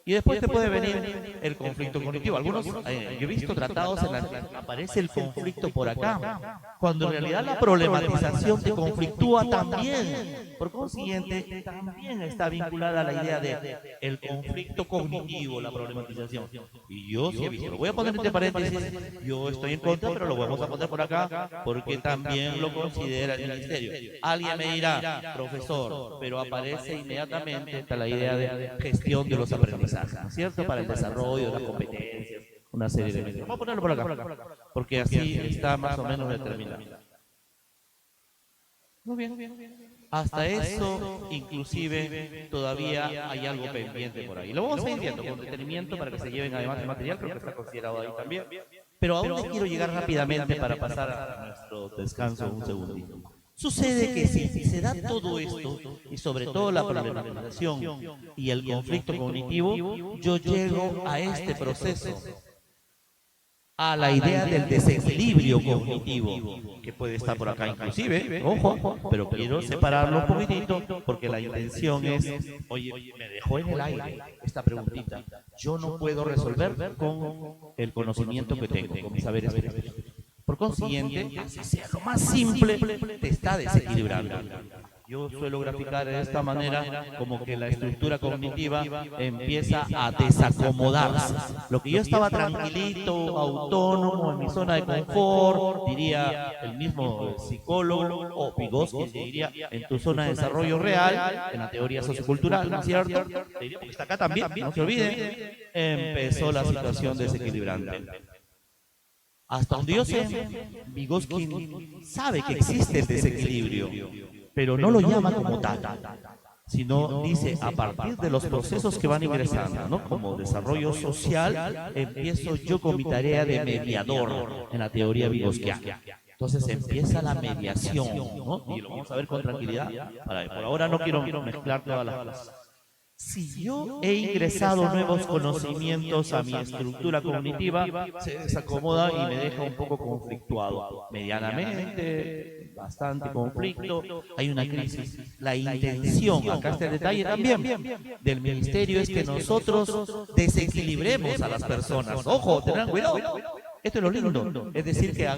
Y después te puede venir el conflicto cognitivo. Algunos, yo he visto tratados en los que aparece el conflicto por acá, cuando en realidad la problematización te conflictúa también. Por consiguiente, también está vinculada a la idea de el conflicto cognitivo, la problematización. Y yo sí he visto, lo voy a poner entre paréntesis, yo estoy en contra, pero lo vamos a poner por acá, porque también lo considera el Ministerio. Alguien me dirá, profesor, pero aparece inmediatamente está la idea de gestión de los aprendizajes, ¿no es cierto? Para el desarrollo de las competencias, una serie de medios. Vamos a ponerlo por acá, porque así está más o menos determinado. Muy bien. Hasta eso, inclusive, todavía hay algo pendiente por ahí. Lo vamos a ir viendo con detenimiento para que se lleven además el material, creo que está considerado ahí también. Pero a dónde quiero llegar rápidamente para pasar a nuestro descanso un segundito. Sucede que si se da todo esto, y sobre todo la problematización y el conflicto cognitivo, yo llego a este proceso, a la idea del desequilibrio cognitivo, que puede estar por acá inclusive, ojo, pero quiero separarlo un poquitito, porque la intención es, oye, me dejó en el aire esta preguntita, yo no puedo resolver con el conocimiento que tengo, con mis saberes. Por consiguiente, así sea lo más simple, te está desequilibrando. Yo suelo graficar de esta manera como que la estructura cognitiva empieza a desacomodarse. Lo que yo estaba tranquilito, autónomo, en mi zona de confort, diría el mismo psicólogo o Vygotsky, diría en tu zona de desarrollo real, en la teoría sociocultural, ¿no es cierto? Porque está acá también, no se olviden, empezó la situación desequilibrante. Hasta donde yo sé, Vygotsky sabe que existe el desequilibrio, pero no lo llama como tal, sino dice, a partir de los procesos que van ingresando, ¿no? Como desarrollo social, empiezo yo con mi tarea de mediador en la teoría vygotskiana. Entonces empieza la mediación, ¿no? Y lo vamos a ver con tranquilidad. Por ahora no quiero mezclar todas las cosas. Si yo he ingresado nuevos conocimientos a mi estructura cognitiva, se desacomoda y me deja un poco conflictuado. Medianamente, bastante conflicto, hay una crisis. La intención, acá está el detalle también, del ministerio es que nosotros desequilibremos a las personas. Ojo, tengan cuidado. Esto es lo lindo, es decir, que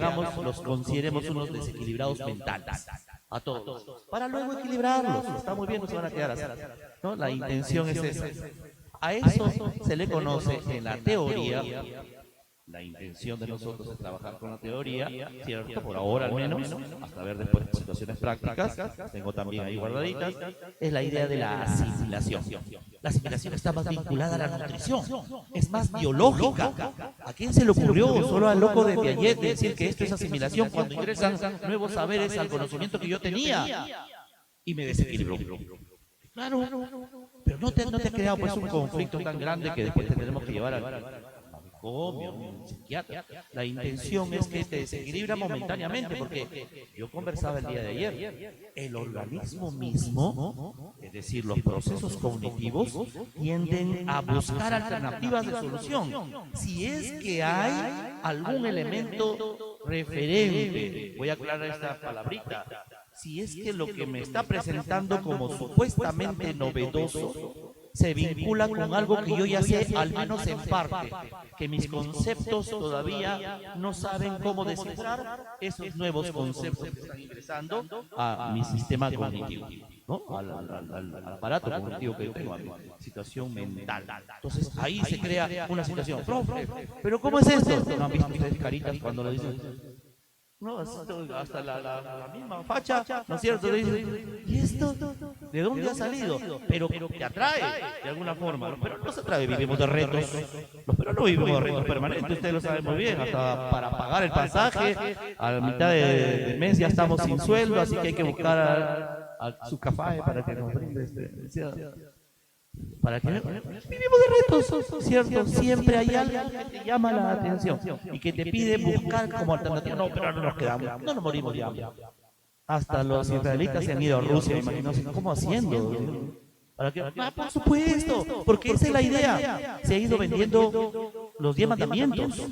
los consideremos unos desequilibrados mentales. A todos, para luego equilibrarlos. Está muy bien, no se van a quedar así, ¿no? La intención es esa. A eso se le conoce en la teoría. La intención de nosotros es trabajar con la teoría, ¿cierto? Por ahora al menos, hasta ver después situaciones prácticas, tengo también ahí guardaditas, es la idea de la asimilación. La asimilación está más vinculada a la nutrición, es más biológica. ¿A quién se le ocurrió? Solo al loco de Piaget decir que esto es asimilación cuando ingresan nuevos saberes al conocimiento que yo tenía y me desequilibró. Claro, pero no te ha creado pues un conflicto tan grande que después te tenemos que llevar al psiquiatra. La intención es que te desequilibra momentáneamente, porque yo conversaba el día de ayer, el organismo mismo, es decir, los procesos cognitivos, tienden a buscar alternativas de solución. Si es que hay algún elemento referente, voy a aclarar esta palabrita, si es que lo que me está presentando como supuestamente novedoso se vincula con algo que yo ya sé, al menos en parte, que mis conceptos todavía no saben cómo descifrar esos nuevos conceptos que están ingresando a mi sistema cognitivo, ¿no? Al aparato cognitivo que yo tengo, a mi situación mental. Entonces ahí se crea una situación. Profe, ¿pero cómo es esto? ¿No han visto ustedes caritas cuando lo dicen? No, hasta la misma facha, ¿no es cierto? Le dicen, ¿y esto? ¿De dónde ha salido? Pero te atrae de alguna forma. Los peruanos no se atrae, vivimos de retos. Los peruanos no vivimos de retos permanentes, ustedes lo saben muy bien. Hasta para pagar el pasaje, a la mitad del mes ya estamos sin sueldo, así que hay que buscar a su café para que nos brinde para que vivimos de retos, ¿cierto? Siempre hay algo que te llama la atención y que te pide buscar como alternativa. No, pero no nos quedamos, no nos morimos de hambre. Hasta los israelitas se han ido a Rusia, imagínense, ¿cómo haciendo? ¿Para qué? Por supuesto, porque esa es la idea. Se ha ido vendiendo los 10 mandamientos.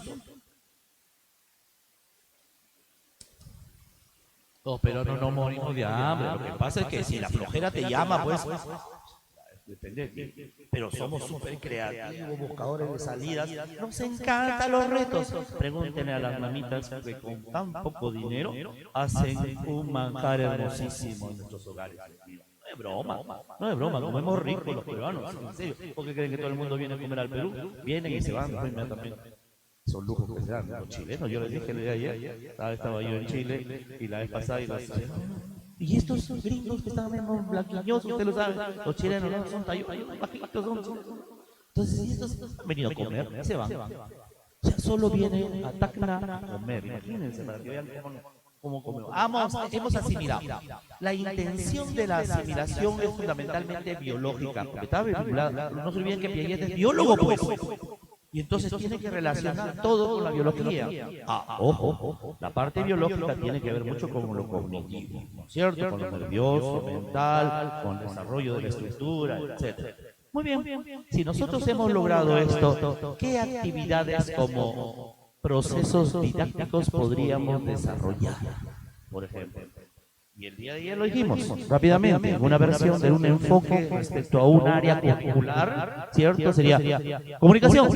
No, pero no morimos de hambre. Lo que pasa es que si la flojera te llama, pues depende, pero somos súper creativos, buscadores de salidas, nos encantan los retos. Pregúntenle a las mamitas que con tan poco dinero hacen un manjar hermosísimo en nuestros hogares. No es broma, comemos rico los peruanos, en serio. ¿Por qué creen que todo el mundo viene a comer al Perú? Vienen y se van inmediatamente. Son lujos que se dan los chilenos. Yo les dije el día de ayer, estaba yo en Chile y la vez pasada y estos gringos que están menos blanquiñosos, usted lo sabe, los chilenos no son tallos, bajitos, entonces estos han venido a comer, se van. O sea, solo vienen a Tacna a comer, imagínense, para que vean cómo hemos asimilado. La intención de la asimilación es fundamentalmente biológica, porque está vinculada, no se olviden que Piaget es biólogo, pues. Y entonces tiene que relacionar todo con la biología. Ojo, la parte biológica tiene que ver mucho con lo cognitivo, ¿no es cierto? Con lo nervioso, mental, con el desarrollo de la estructura, etc. Muy bien, si nosotros hemos logrado esto, ¿qué actividades como procesos didácticos podríamos desarrollar? Por ejemplo, y el día de ayer lo dijimos rápidamente, una versión de un enfoque respecto a un área curricular, ¿cierto? Sería comunicación,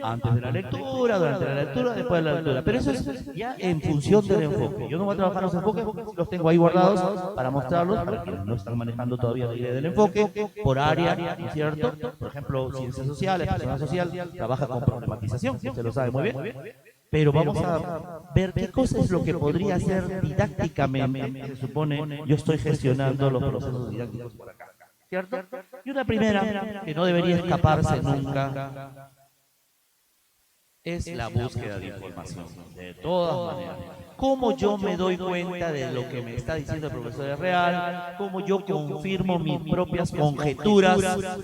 antes de la lectura, durante la lectura, después de la lectura. Pero eso es ya en función del enfoque. Yo no voy a trabajar los enfoques, los tengo ahí guardados para mostrarlos, para quienes no están manejando todavía la idea del enfoque, por área, ¿no es cierto? Por ejemplo, ciencias sociales, persona social, trabaja con problematización, usted lo sabe muy bien. Pero vamos a ver qué cosa es lo que podría hacer didácticamente. Se supone, yo estoy gestionando los procesos didácticos por acá, ¿cierto? Y una primera, que no debería escaparse nunca, es la búsqueda de información, de todas maneras. Cómo yo me doy cuenta de lo que me está diciendo el profesor es real, cómo yo confirmo mis propias conjeturas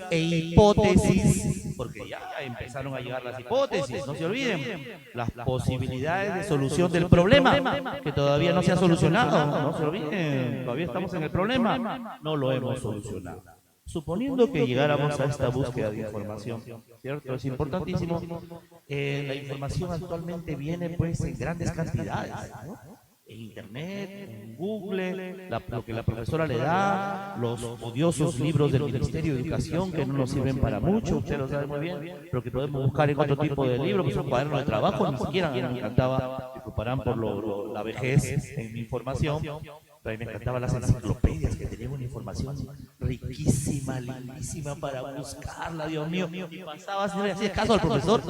e hipótesis, porque ya empezaron a llegar las hipótesis, no se olviden, las posibilidades de solución del problema, que todavía no se ha solucionado, no se olviden, todavía estamos en el problema, no lo hemos solucionado. Suponiendo que llegáramos a esta búsqueda de información, ¿cierto? Es importantísimo. La información actualmente viene pues en grandes cantidades, ¿no? En Internet, en Google, lo que la profesora le da, los odiosos libros del Ministerio de Educación que no nos sirven para mucho, usted lo sabe muy bien, pero que podemos buscar en otro tipo de libros, que son cuadernos de trabajo, ni siquiera a mí me encantaba, disculparán por la vejez en mi información, pero a mí me encantaban las enciclopedias que tenían una información riquísima, lindísima para buscarla, Dios mío. Y pasabas, no le hacías caso al profesor,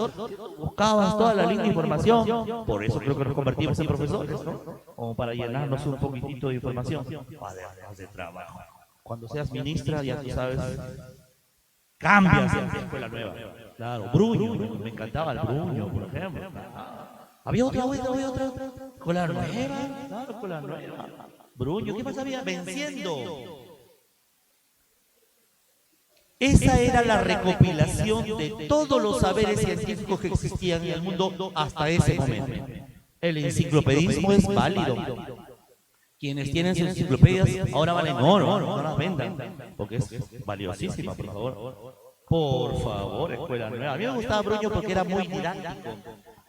buscabas toda la linda información. Por eso creo que nos convertimos en profesores, ¿no? Como para llenarnos un poquitito de información. Cuadernos de trabajo. Cuando seas ministra, ya tú sabes, cambias en la escuela nueva. Claro, Bruño, me encantaba el Bruño, por ejemplo. Había otra escuela nueva, claro, escuela nueva. Bruño, ¿qué más había? Venciendo. Esa era la recopilación de todos los saberes científicos que existían en el mundo hasta ese momento. El enciclopedismo es válido. Quienes tienen sus enciclopedias ahora valen oro, no las vendan, porque es valiosísima, por favor. Por favor, escuela nueva. A mí me gustaba Bruño porque era muy didáctico.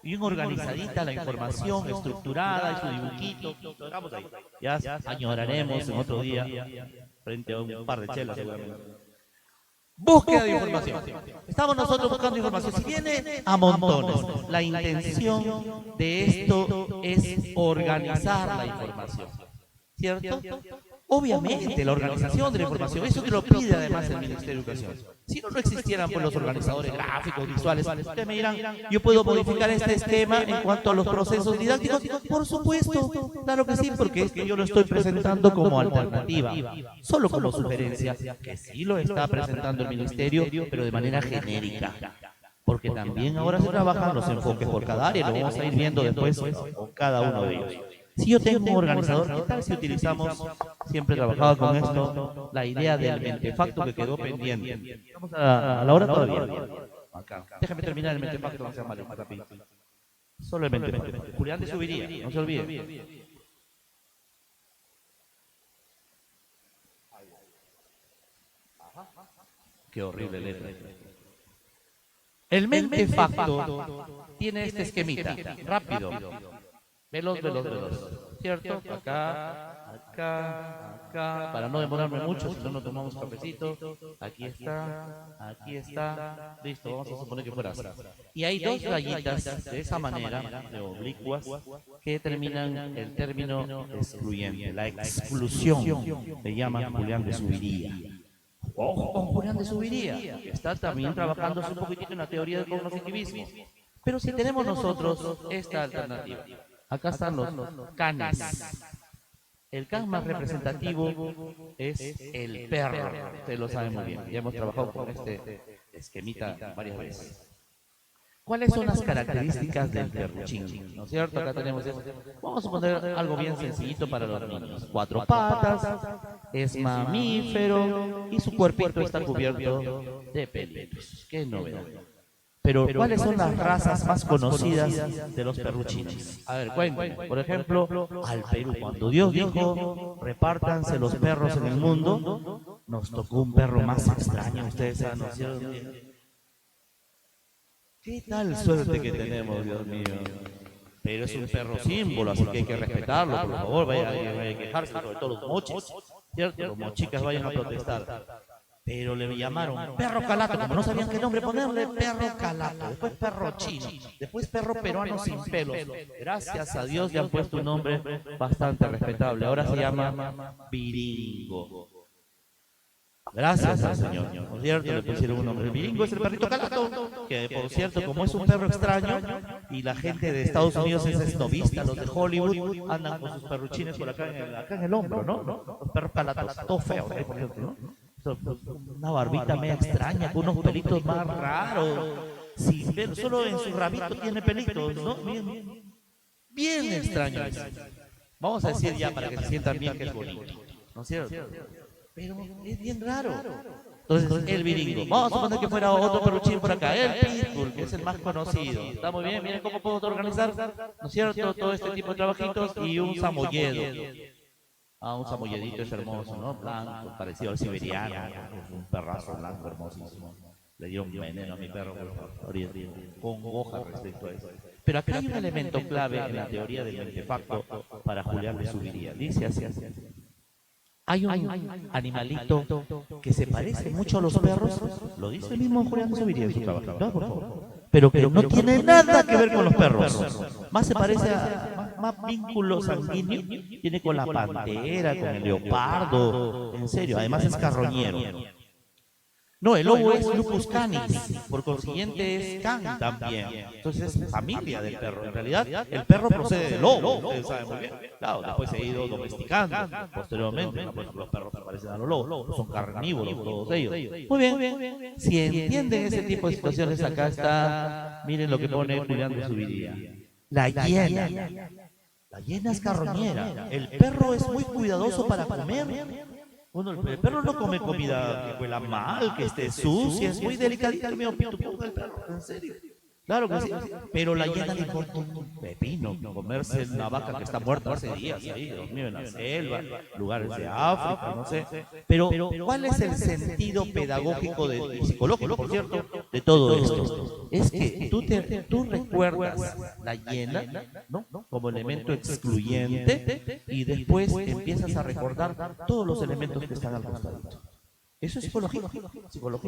Bien organizadita la información, estructurada y su dibujito. Ya añoraremos en otro día, frente a un par de chelas seguramente. Búsqueda de información. Estamos nosotros buscando información. Si viene a montones, la intención de esto es organizar la información. ¿Cierto? Obviamente, la organización de la información, eso te lo pide además el Ministerio de Educación. Si no existieran pues, los organizadores gráficos, visuales, ustedes me dirán, yo puedo modificar este esquema en cuanto a los procesos didácticos. Por supuesto, claro que sí, porque es que yo lo estoy presentando como alternativa, solo como sugerencia, que sí lo está presentando el Ministerio, pero de manera genérica. Porque también ahora se trabajan los enfoques por cada área, lo vamos a ir viendo después con cada uno de ellos. Si yo tengo un organizador, ¿qué tal si utilizamos, siempre trabajaba con esto, la idea del mentefacto que quedó pendiente? Estamos a la hora todavía. Acá. Déjame terminar el mentefacto, no sea malo, rápido. Solo el mentefacto. Julián de Subiría, no se olvide. Qué horrible letra. El mentefacto tiene este esquemita, rápido. Veloz, ¿cierto? Acá, para no demorarme mucho, si no nos tomamos cafecito. Aquí está, listo, vamos a suponer que fuera así. Y hay dos rayitas de esa manera, de oblicuas, que terminan el término excluyente, la exclusión, le llama Julián de Subiría. Ojo con Julián de Subiría, que está también trabajándose un poquitito en la teoría del cognitivismo. Pero si tenemos nosotros esta alternativa, acá están los canes. El can más representativo es el perro. Ustedes lo saben muy bien. Ya hemos trabajado con este esquemita varias veces. ¿Cuáles son las características del perruchín? ¿No es cierto? Acá tenemos esto. Vamos a poner algo bien sencillito para los niños. 4 patas, es mamífero y su cuerpito está cubierto de pelitos. ¡Qué novedad! Pero, ¿cuáles son las razas más conocidas de los perruchines? A ver, cuenten. Por ejemplo, al Perú. Cuando Dios dijo, repártanse los perros en el mundo, nos tocó un perro más extraño. Ustedes saben, ¿no es cierto? ¿Qué tal suerte que tenemos, Dios mío? Pero es un perro símbolo, así que hay que respetarlo, por favor, vaya a quejarse, sobre todo los moches, ¿cierto? Los mochicas vayan a protestar. Pero le llamaron perro calato, como no sabían qué nombre ponerle, perro calato, después perro chino, después perro peruano sin pelos. Gracias a Dios le han puesto un nombre bastante respetable, ahora se llama Viringo. Gracias al Señor, ¿no es cierto? Le pusieron un nombre. El Viringo es el perrito calato, que por cierto, como es un perro extraño, y la gente de Estados Unidos es esnovista, los de Hollywood andan con sus perruchines por acá en el hombro, ¿no? Los perros calatos, todo feos, por ejemplo, ¿no? Una barbita media extraña, con unos pelitos más raros. Sí, pero solo en su rabito tiene pelitos, ¿no? Bien extraño. Vamos a decir ya para que se sientan bien que es bonito, ¿no es cierto? Pero es bien raro. Entonces, el Viringo. Vamos a suponer que fuera otro perruchín por acá. El Pitbull, que es el más conocido. Está muy bien, miren cómo podemos organizar, ¿no es cierto? Todo este tipo de trabajitos y un samoyedo. Un samoyedito es hermoso, ¿no? Blanco, parecido al siberiano. Un perrazo blanco hermosísimo. Le dio un veneno a mi perro, con hoja respecto a eso. Pero acá hay un elemento clave en la teoría del mentefacto para Julián de Zubiría. Dice así. Hay un animalito que se parece mucho a los perros, lo dice el mismo Julián de Zubiría en su trabajo, ¿no? Por favor. Pero que no tiene nada que ver con los perros. Más se parece a más vínculo sanguíneo, tiene con la pantera, con el leopardo, en serio, además es carroñero. No, el lobo es Lupus canis, por consiguiente es can también. Entonces es familia del perro. En realidad, el perro procede del lobo, ustedes saben muy bien. Claro, después se ha ido domesticando posteriormente. Los perros se parecen a los lobos, son carnívoros todos ellos. Muy bien, si entienden ese tipo de situaciones, acá está, miren lo que pone Julián de Zubiría. La hiena. La hiena es carroñera. El perro es muy cuidadoso para comer. Bueno, el perro no come comida que huela mal, que esté sucia, es muy delicadito el perro, en serio. Claro que sí, pero la hiena le importa un pepino comerse una vaca que está muerta hace días ahí, Dios mío, en la selva, lugares de África, no sé. Pero, ¿cuál es el sentido pedagógico y psicológico, por cierto, de todo esto? Es que tú recuerdas la hiena, ¿no? Como elemento excluyente y después empiezas a recordar todos los elementos que están al costado. Eso es psicología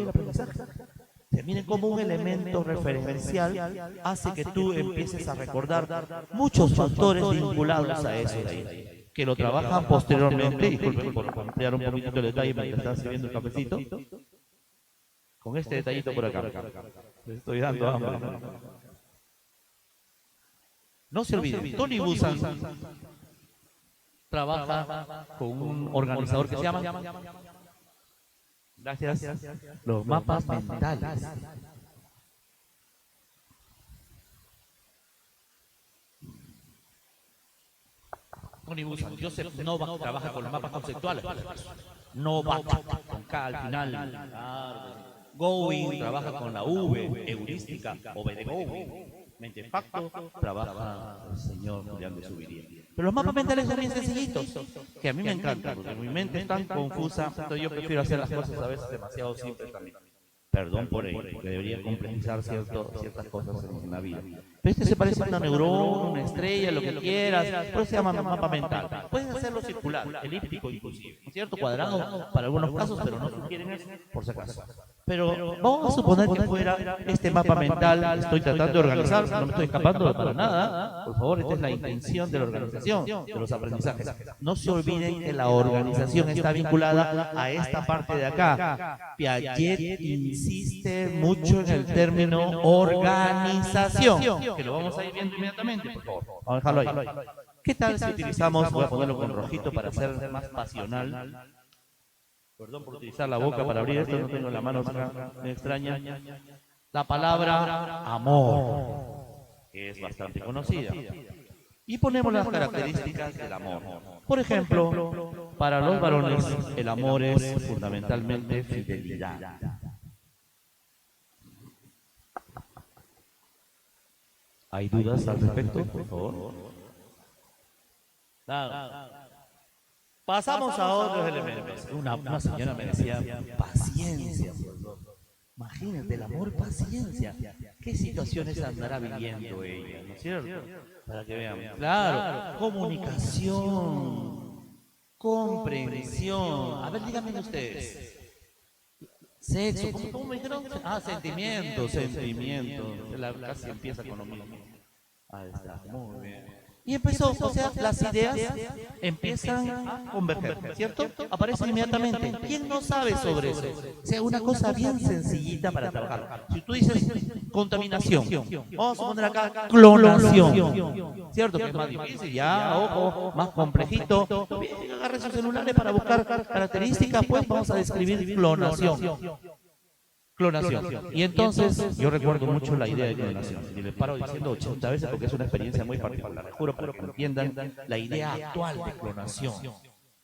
del aprendizaje. Miren cómo un elemento referencial hace que tú empieces a recordar muchos factores vinculados a eso de ahí, que lo trabajan posteriormente. Disculpen por ampliar un poquito el detalle mientras estaba sirviendo el cafecito. Con este detallito por acá. Les estoy dando hambre. No se olviden, Tony Buzan trabaja con un organizador que se llama... Gracias. Los mapas mentales. Tony Buzan, Joseph Novak trabaja con los mapas conceptuales. Novak, con K al final. Going trabaja con la V, heurística, o B de Going. Mentefacto trabaja el señor Julián de Zubiría. Pero los mapas mentales son bien sencillitos, que a mí me encantan, porque mi mente es tan confusa, entonces yo prefiero hacer las cosas a veces demasiado simples también. Perdón por ello, porque debería complejizar ciertas cosas en la vida. Pero este se parece a una neurona, una estrella, lo que quieras, por eso se llama mapa mental. Puedes hacerlo circular, elíptico inclusive, ¿cierto? Cuadrado para algunos casos, pero no sugieren eso, por si acaso. Pero vamos a suponer que fuera este mapa mental, estoy tratando de organizar, no me estoy escapando para nada. Por favor, esta es la intención de la organización, de los aprendizajes. No se olviden que la organización está vinculada a esta parte de acá. Piaget insiste mucho en el término organización, que lo vamos a ir viendo inmediatamente, por favor. Vamos a dejarlo ahí. ¿Qué tal si utilizamos, voy a ponerlo con rojito para hacer más pasional? Perdón por utilizar la boca para abrir esto, no tengo la mano acá, me extraña. La palabra amor, que es bastante conocida. Y ponemos las características del amor. Por ejemplo, para los varones el amor es fundamentalmente fidelidad. ¿Hay dudas al respecto, por favor? Claro. Pasamos a otros elementos. Una señora me decía, paciencia, por favor. Imagínate, el amor, paciencia. ¿Qué situaciones andará viviendo ella, no es cierto? Para que vean. Claro, comunicación, comprensión. A ver, díganme ustedes. Sexo, ¿cómo me dijeron? Ah, sentimientos, sentimientos. Casi empieza con lo mismo. Ahí está, muy bien. Y empezó, o sea, las ideas empiezan a converger, ¿cierto? Aparecen inmediatamente. ¿Quién no sabe sobre eso? O sea, una cosa bien sencillita para trabajar. Si tú dices contaminación, vamos a poner acá clonación, ¿cierto? Que es más difícil, ya, ojo, más complejito. Agarre sus celulares para buscar características, pues vamos a describir clonación. Clonación. Y entonces, yo recuerdo mucho la idea de clonación. Y le paro diciendo 80 veces porque es una experiencia muy particular. Les juro para que entiendan la idea actual de clonación.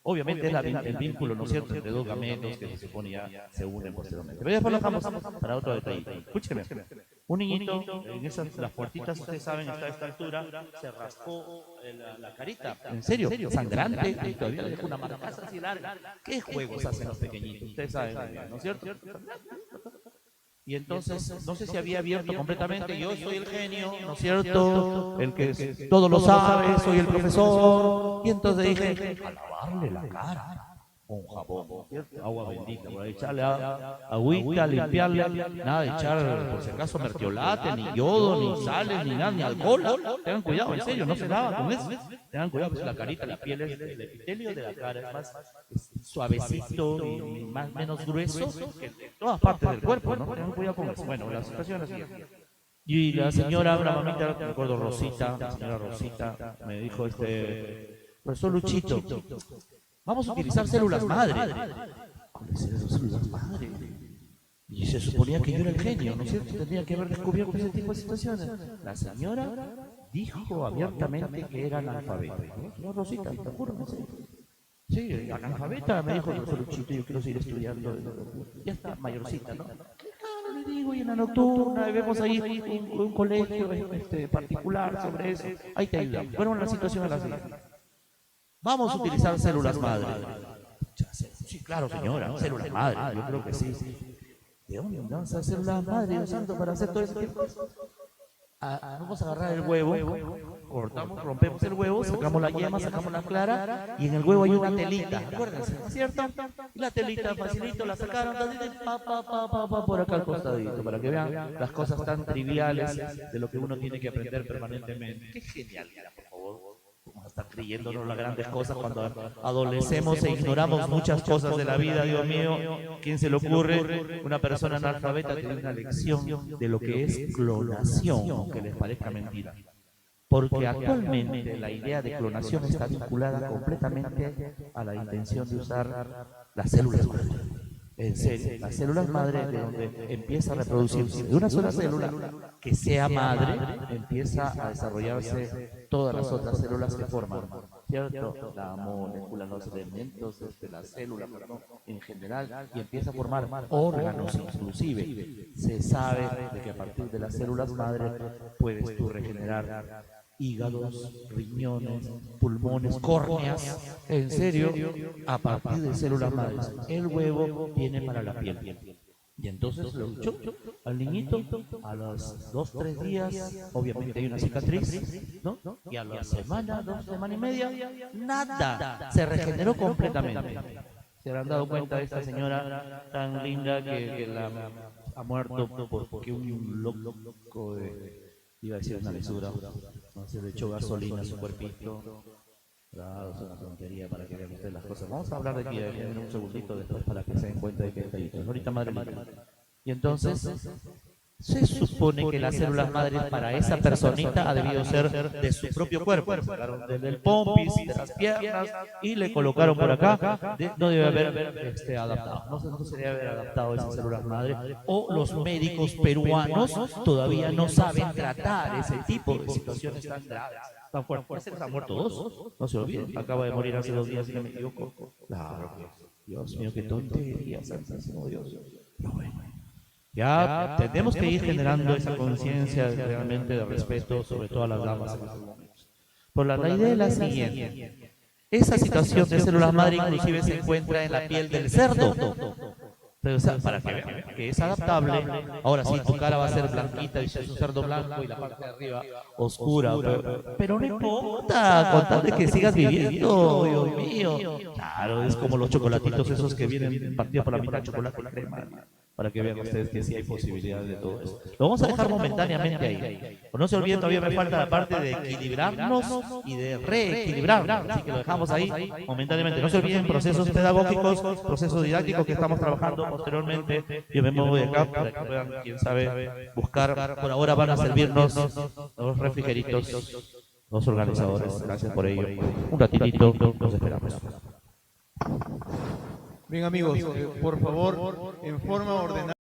Obviamente es el vínculo, ¿no es cierto?, entre dos gametos que se supone ya se unen posteriormente. Pero después lo dejamos para otro detalle. Escúcheme. Un niñito, en las puertitas, ustedes saben, está a esta altura, se raspó la carita. ¿En serio? Sangrante. Y todavía le dejó una marca así larga. ¿Qué juegos hacen los pequeñitos? Ustedes saben, ¿no es cierto? Y entonces, no sé si había abierto completamente, yo soy el genio, ¿no es cierto? El que todo lo sabe, soy el profesor. Y entonces dije, a lavarle la cara con jabón, ¿cierto? Agua bendita, por ahí echarle agüita, limpiarle, nada de echar, por si acaso, mertiolate, ni yodo, ni sales, ni nada, ni alcohol. Tengan cuidado, en serio, no se lava con eso. Tengan cuidado, pues la carita, la piel, el epitelio de la cara es más suavecito y menos grueso que en todas partes del cuerpo, ¿no? Tengan cuidado con eso. Bueno, la situación es así. Y la señora, una mamita, recuerdo Rosita, la señora Rosita, me dijo, profesor Luchito, vamos a utilizar células madre. ¿Cuáles células madre? Y se suponía que yo era el genio, ¿no es cierto? Tendría que haber descubierto ese tipo de situaciones. La señora dijo abiertamente que era analfabeta. No, Rosita, te juro, no sé. Sí, analfabeta, me dijo el profesor Luchito, yo quiero seguir estudiando. Ya está, mayorcita, ¿no? Claro, le digo, y en la nocturna, y vemos ahí un colegio particular sobre eso. Ahí te ayudamos. Bueno, la situación es la siguiente. Vamos a utilizar células madre. Sí, claro, señora, células madre, yo creo que sí. ¿De dónde vamos a hacer células madre, Dios santo, para hacer todo eso? Vamos a agarrar el huevo, cortamos, rompemos el huevo, sacamos la yema, sacamos la clara, y en el huevo hay una telita, acuérdense, ¿no es cierto? Y la telita, facilito, la sacaron, por acá al costadito, para que vean las cosas tan triviales de lo que uno tiene que aprender permanentemente. Qué genial, por favor. Vamos a estar creyéndonos las grandes cosas cuando adolecemos e ignoramos muchas cosas de la vida, Dios mío. ¿Quién se le ocurre? Una persona analfabeta tiene una lección de lo que es clonación, aunque les parezca mentira. Porque actualmente la idea de clonación está vinculada completamente a la intención de usar las células madre. En serio, las células madre, de donde empieza a reproducirse de una sola célula que sea madre, empieza a desarrollarse todas las otras células que forman, ¿cierto? La molécula, los elementos de la célula, en general, y empieza a formar órganos inclusive. Se sabe de que a partir de las células madre puedes tú regenerar hígados, riñones, pulmones, córneas, en serio, a partir de células madres. El huevo viene para la piel. Y entonces lo echó al niñito a los 2-3 días, obviamente hay una cicatriz, ¿no? Y a la semana, 2 semanas y media, nada, se regeneró completamente. Se habrán dado cuenta de esta señora tan linda que ha muerto porque un loco iba a decir una lesura, no se le echó gasolina a su cuerpito. Claro, es una tontería para que vean ustedes las cosas. Vamos a hablar de aquí en un segundito después para que se den cuenta de que está ahí. Ahorita madre mía. Y entonces se supone que las células madres para esa personita ha debido ser de su propio cuerpo. Le sacaron del pompis, de las piernas y le colocaron por acá. No debe haber adaptado. No se debe haber adaptado esas células madres. O los médicos peruanos todavía no saben tratar ese tipo de situaciones tan graves. Tan fuertes. Se han muerto 2. No se olviden. Acaba de morir hace 2 días, si no me equivoco. Claro. Dios mío, qué tontería, santísimo Dios. Pero bueno. Ya tenemos que ir generando esa conciencia realmente de respeto, sobre todo a las damas en estos momentos. Pero la idea es la siguiente. Esa situación de células madre inclusive se encuentra en la piel del cerdo. Pero, o sea, para que vean que es adaptable. Ahora sí, tu cara va a ser blanquita y es un cerdo blanco y la parte de arriba oscura. Pero no importa, con tal de que sigas viviendo, Dios mío. Claro, es como los chocolatitos esos que vienen partidos por la mitad, chocolate y crema. Para que vean ustedes que sí hay posibilidades de todo eso. Lo vamos a dejar momentáneamente ahí. Pero no se olviden, todavía me falta la parte de equilibrarnos y de reequilibrarnos. Así que lo dejamos ahí momentáneamente. No se olviden procesos pedagógicos, procesos didácticos que estamos trabajando posteriormente. Yo me muevo de acá para que puedan, quién sabe, buscar. Por ahora van a servirnos los refrigeritos, los organizadores. Gracias por ello. Un ratitito, los esperamos. Bien amigos, por favor, en forma ordenada.